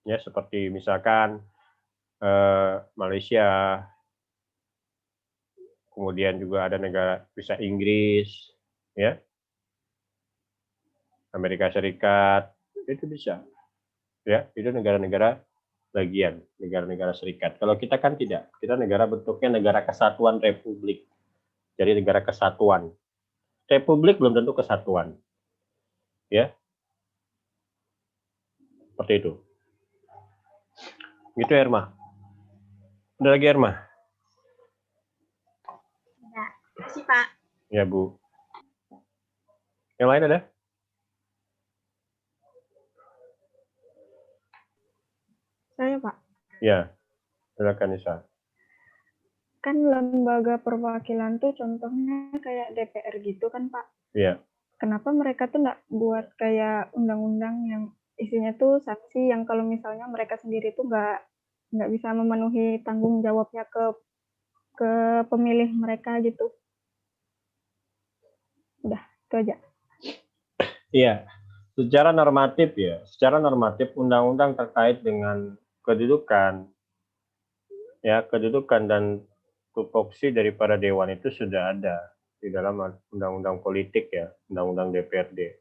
Ya, seperti misalkan Malaysia, kemudian juga ada negara bisa Inggris, ya, Amerika Serikat, itu bisa, ya, itu negara-negara bagian, negara-negara serikat. Kalau kita kan tidak, kita negara bentuknya negara kesatuan republik, jadi negara kesatuan. Republik belum tentu kesatuan, ya, seperti itu. Gitu, Erma. Ada lagi, Erma? Ya, terima kasih, Pak. Ya, Bu. Yang lain ada? Saya, Pak. Ya, silakan Nisa. Kan lembaga perwakilan tuh contohnya kayak DPR gitu kan, Pak. Iya. Kenapa mereka tuh nggak buat kayak undang-undang yang isinya tuh sanksi yang kalau misalnya mereka sendiri tuh nggak bisa memenuhi tanggung jawabnya ke pemilih mereka gitu. Udah, itu aja. Iya, secara normatif ya, secara normatif undang-undang terkait dengan kedudukan dan tupoksi daripada dewan itu sudah ada di dalam undang-undang politik ya, undang-undang DPRD.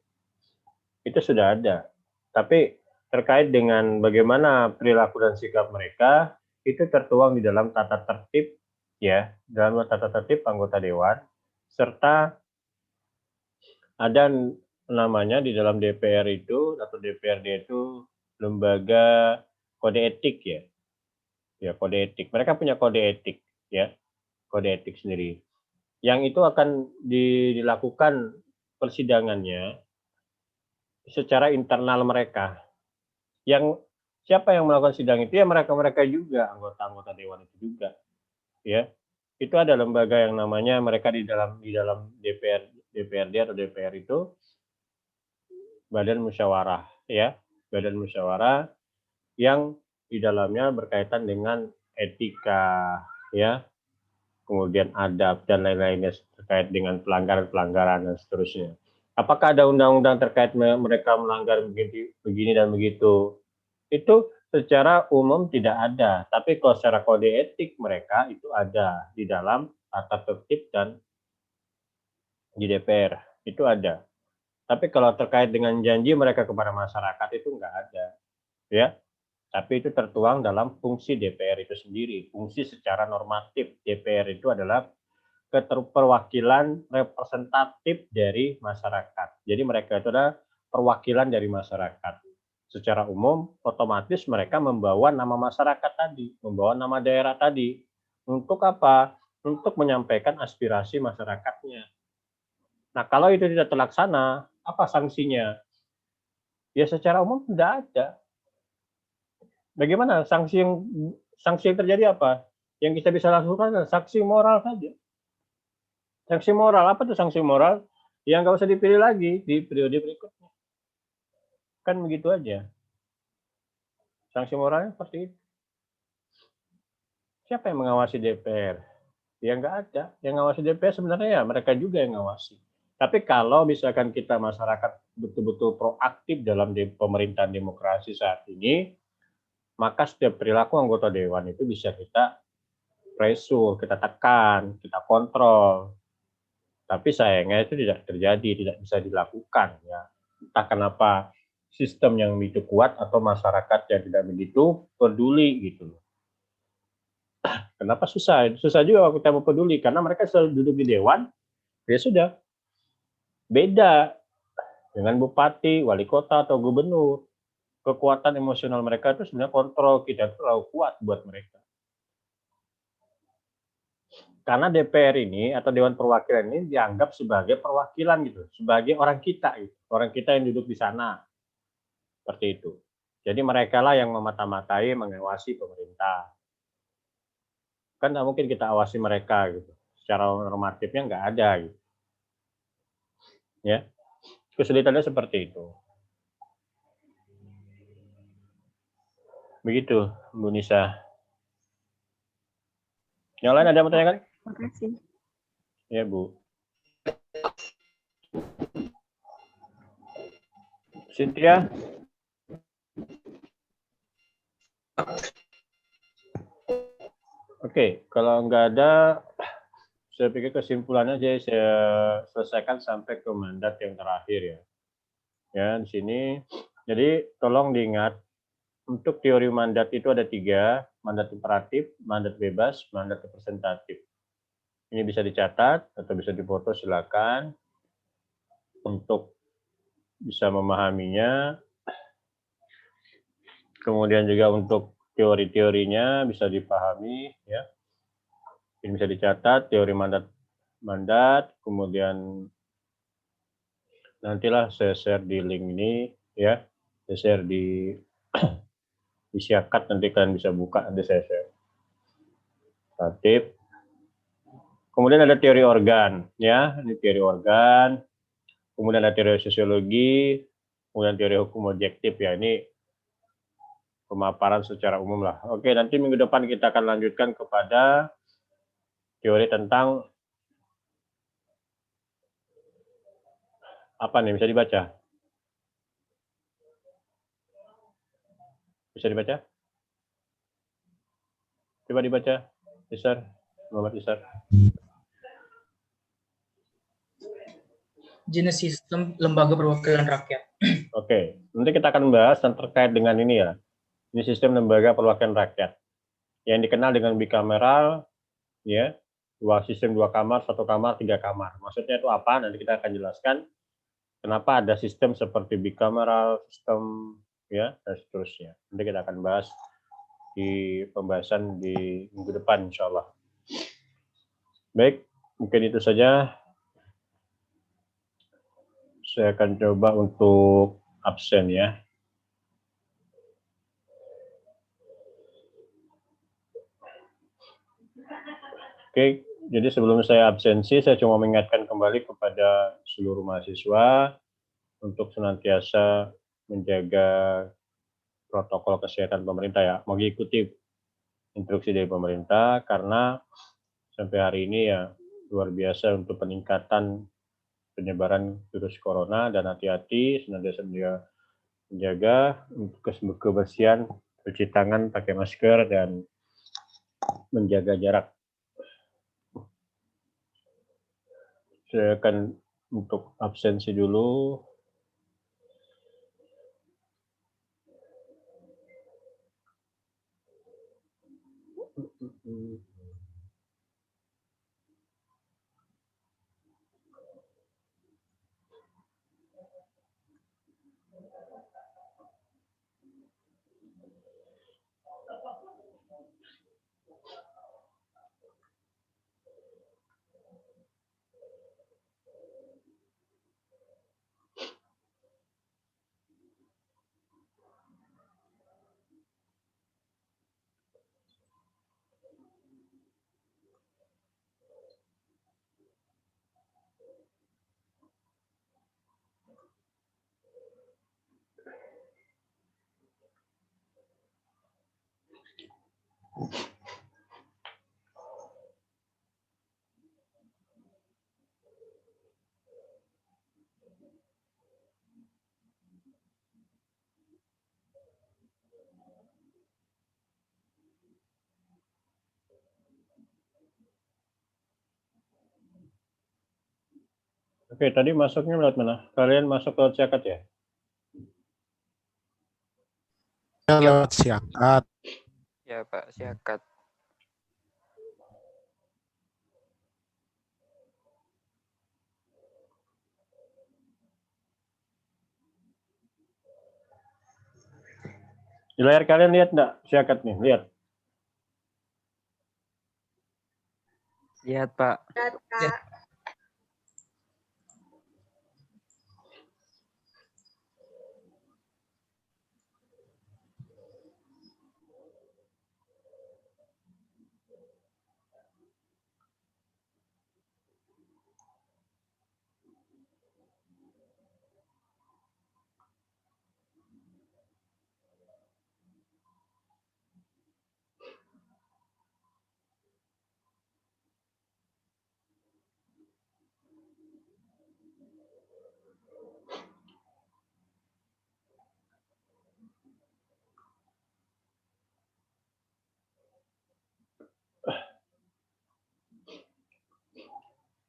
Itu sudah ada. Tapi terkait dengan bagaimana perilaku dan sikap mereka itu tertuang di dalam tata tertib ya, dalam tata tertib anggota dewan serta ada namanya di dalam DPR itu atau DPRD itu lembaga kode etik ya. Ya, kode etik. Mereka punya kode etik ya. Kode etik sendiri. Yang itu akan dilakukan persidangannya secara internal mereka. Yang siapa yang melakukan sidang itu ya mereka-mereka juga, anggota-anggota dewan itu juga. Ya. Itu ada lembaga yang namanya mereka di dalam DPRD atau DPR itu badan musyawarah ya, badan musyawarah yang di dalamnya berkaitan dengan etika ya, kemudian adab dan lain-lainnya terkait dengan pelanggaran-pelanggaran dan seterusnya. Apakah ada undang-undang terkait mereka melanggar begini dan begitu? Itu secara umum tidak ada, tapi kalau secara kode etik mereka itu ada di dalam tata tertib dan di DPR itu ada. Tapi kalau terkait dengan janji mereka kepada masyarakat itu enggak ada, ya. Tapi itu tertuang dalam fungsi DPR itu sendiri. Fungsi secara normatif DPR itu adalah perwakilan representatif dari masyarakat. Jadi mereka itu adalah perwakilan dari masyarakat. Secara umum, otomatis mereka membawa nama masyarakat tadi, membawa nama daerah tadi. Untuk apa? Untuk menyampaikan aspirasi masyarakatnya. Nah, kalau itu tidak terlaksana, apa sanksinya? Ya secara umum tidak ada. Bagaimana sanksi yang terjadi apa? Yang kita bisa lakukan adalah sanksi moral saja. Sanksi moral apa tuh sanksi moral? Yang nggak usah dipilih lagi di periode berikutnya. Kan begitu aja. Sanksi moralnya seperti itu. Siapa yang mengawasi DPR? Ya nggak ada. Yang ngawasi DPR sebenarnya ya mereka juga yang ngawasi. Tapi kalau misalkan kita masyarakat betul-betul proaktif dalam pemerintahan demokrasi saat ini, maka setiap perilaku anggota dewan itu bisa kita pressure, kita tekan, kita kontrol. Tapi sayangnya itu tidak terjadi, tidak bisa dilakukan ya. Entah kenapa sistem yang begitu kuat atau masyarakat yang tidak begitu peduli gitu. Kenapa susah? Susah juga waktu kita mau peduli karena mereka selalu duduk di dewan, ya sudah. Beda dengan bupati, wali kota atau gubernur. Kekuatan emosional mereka itu sebenarnya kontrol kita terlalu kuat buat mereka. Karena DPR ini atau Dewan Perwakilan ini dianggap sebagai perwakilan gitu, sebagai orang kita gitu, orang kita yang duduk di sana. Seperti itu. Jadi mereka lah yang memata-matai, mengawasi pemerintah. Kan nggak mungkin kita awasi mereka gitu. Secara normatifnya nggak ada gitu. Ya. Kesulitannya seperti itu. Begitu, Bu Nisa. Yang lain ada yang mau tanyakan? Terima kasih. Ya, Bu. Cynthia? Oke, kalau nggak ada, saya pikir kesimpulannya saya selesaikan sampai ke mandat yang terakhir ya. Ya, di sini. Jadi tolong diingat, untuk teori mandat itu ada 3, mandat imperatif, mandat bebas, mandat representatif. Ini bisa dicatat atau bisa difoto silakan untuk bisa memahaminya. Kemudian juga untuk teori-teorinya bisa dipahami ya. Ini bisa dicatat teori mandat, kemudian nantilah saya share di link ini ya. Saya share di Isyakat, nanti kalian bisa buka, nanti saya share. Tatib. Kemudian ada teori organ, ya, ini teori organ. Kemudian ada teori sosiologi, kemudian teori hukum objektif, ya, ini pemaparan secara umum lah. Oke, nanti minggu depan kita akan lanjutkan kepada teori tentang apa nih, bisa dibaca? Bisa dibaca? Coba dibaca, Isar, Muhammad Isar. Jenis sistem lembaga perwakilan rakyat. Oke, nanti kita akan bahas yang terkait dengan ini ya. Ini sistem lembaga perwakilan rakyat yang dikenal dengan bikameral, ya, sistem 2 kamar, 1 kamar, 3 kamar. Maksudnya itu apa? Nanti kita akan jelaskan kenapa ada sistem seperti bikameral, sistem, ya, dan seterusnya. Nanti kita akan bahas di pembahasan di minggu depan, insya Allah. Baik, mungkin itu saja. Saya akan coba untuk absen ya. Oke, jadi sebelum saya absensi, saya cuma mengingatkan kembali kepada seluruh mahasiswa untuk senantiasa menjaga protokol kesehatan pemerintah ya, mengikuti instruksi dari pemerintah, karena sampai hari ini ya luar biasa untuk peningkatan penyebaran virus corona, dan hati-hati senantiasa menjaga untuk kebersihan, cuci tangan, pakai masker, dan menjaga jarak. Saya akan untuk absensi dulu. Oke, tadi masuknya lewat mana? Kalian masuk lewat Syakat ya? Lewat Syakat. Ya Pak, Syakat. Di layar kalian lihat enggak Syakat nih? Lihat. Lihat Pak. Lihat, Kak.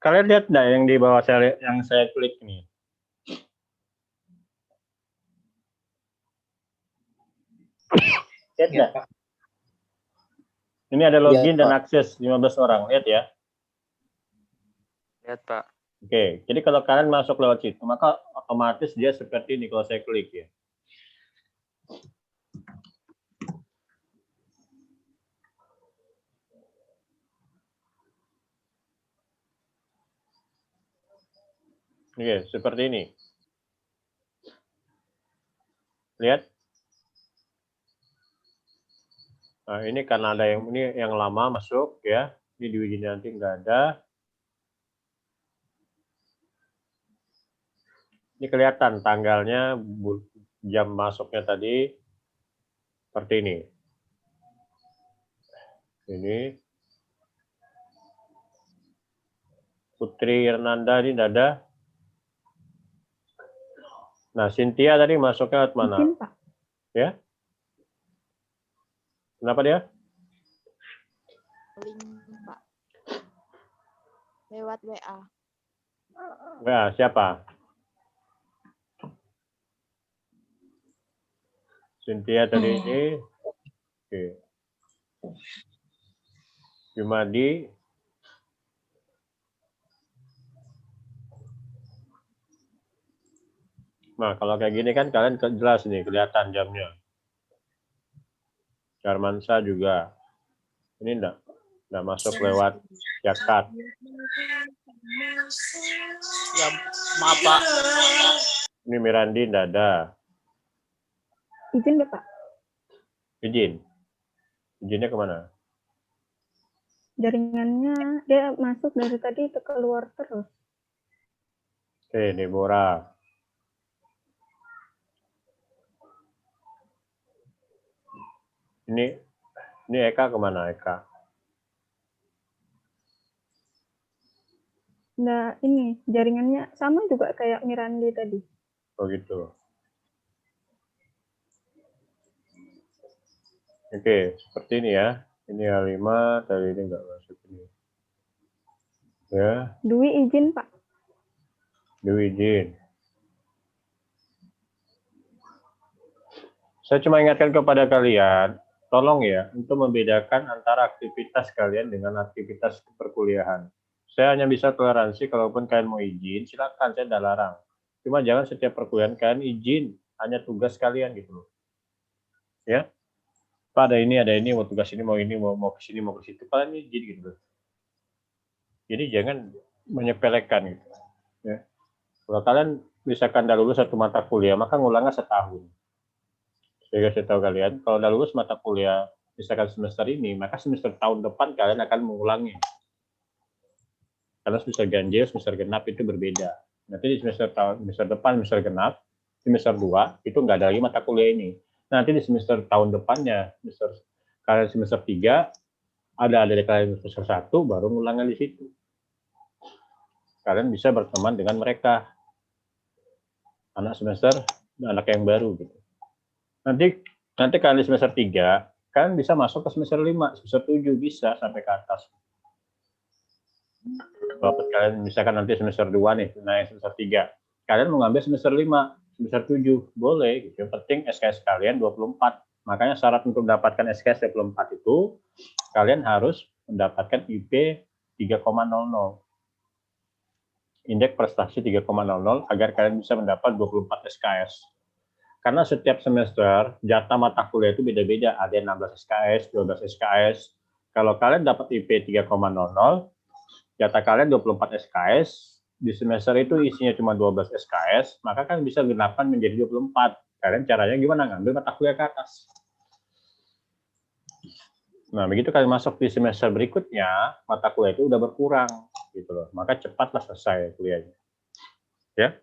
Kalian lihat enggak yang di bawah yang saya klik nih? Lihat enggak? Ini ada login dan akses 15 orang, lihat ya. Lihat Pak. Oke, jadi kalau kalian masuk lewat situ, maka otomatis dia seperti ini kalau saya klik ya. Oke, seperti ini. Lihat. Nah, ini karena ada yang ini yang lama masuk ya. Ini di uji nanti nggak ada. Ini kelihatan tanggalnya, jam masuknya tadi seperti ini. Ini Putri Hernanda ini tidak ada. Nah, Cynthia tadi masuknya ke mana? Izin, Pak. Ya? Kenapa dia? Link, Pak. Lewat WA. WA siapa? Cynthia tadi ini. Oke. Jumadi. Nah, kalau kayak gini kan kalian jelas nih, kelihatan jamnya. Jarmansa juga. Ini enggak masuk lewat Jakat. Ya, maaf Pak. Ini Mirandi enggak ada. Izin deh, Pak. Izin. Izinnya kemana? Jaringannya dia masuk dari tadi itu keluar terus. Oke, Deborah. Ini Eka kemana Eka? Nah, ini jaringannya sama juga kayak Mirandi tadi. Oh gitu. Oke, seperti ini ya. Ini A5, tadi ini enggak masuk ini. Ya. Dwi izin, Pak. Dwi izin. Saya cuma ingatkan kepada kalian, tolong ya, untuk membedakan antara aktivitas kalian dengan aktivitas perkuliahan. Saya hanya bisa toleransi kalaupun kalian mau izin, silakan, saya tidak larang. Cuma jangan setiap perkuliahan kalian izin, hanya tugas kalian gitu loh. Ya. Pak, ada ini, mau tugas ini, mau ke sini, mau ke situ. Kalian izin gitu loh. Jadi jangan menyepelekan gitu. Ya. Kalau kalian misalkan udah lulus satu mata kuliah, maka ngulangnya setahun. Saya kasih tahu kalian, kalau udah lulus mata kuliah misalkan semester ini, maka semester tahun depan kalian akan mengulangi. Karena semester ganjil, semester genap itu berbeda. Nanti di semester depan, semester genap, semester 2 itu nggak ada lagi mata kuliah ini. Nanti di semester tahun depannya, kalian semester 3, ada kalian semester 1, baru ngulangnya di situ. Kalian bisa berteman dengan mereka. Anak yang baru gitu. Nanti kalian di semester 3, kalian bisa masuk ke semester 5, semester 7 bisa sampai ke atas. Kalau kalian misalkan nanti semester 2 nih, naik semester 3, kalian mau ngambil semester 5, semester 7, boleh gitu. Yang penting SKS kalian 24. Makanya syarat untuk mendapatkan SKS 24 itu kalian harus mendapatkan IP 3,00. Indeks prestasi 3,00 agar kalian bisa mendapat 24 SKS. Karena setiap semester jatah mata kuliah itu beda-beda, ada yang 16 SKS, 12 SKS. Kalau kalian dapat IP 3,00, jatah kalian 24 SKS, di semester itu isinya cuma 12 SKS, maka kalian bisa genapkan menjadi 24. Kalian caranya gimana? Ngambil mata kuliah ke atas. Nah, begitu kalian masuk di semester berikutnya, mata kuliah itu udah berkurang, gitu loh. Maka cepatlah selesai kuliahnya. Ya.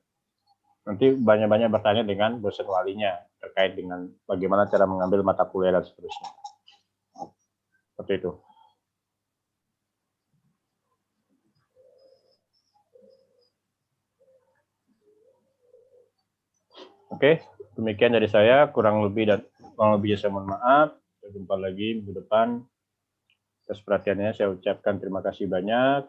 Nanti banyak-banyak bertanya dengan dosen walinya terkait dengan bagaimana cara mengambil mata kuliah dan seterusnya. Seperti itu. Oke, demikian dari saya. Kurang lebihnya saya mohon maaf. Sampai jumpa lagi minggu depan. Atas perhatiannya saya ucapkan terima kasih banyak.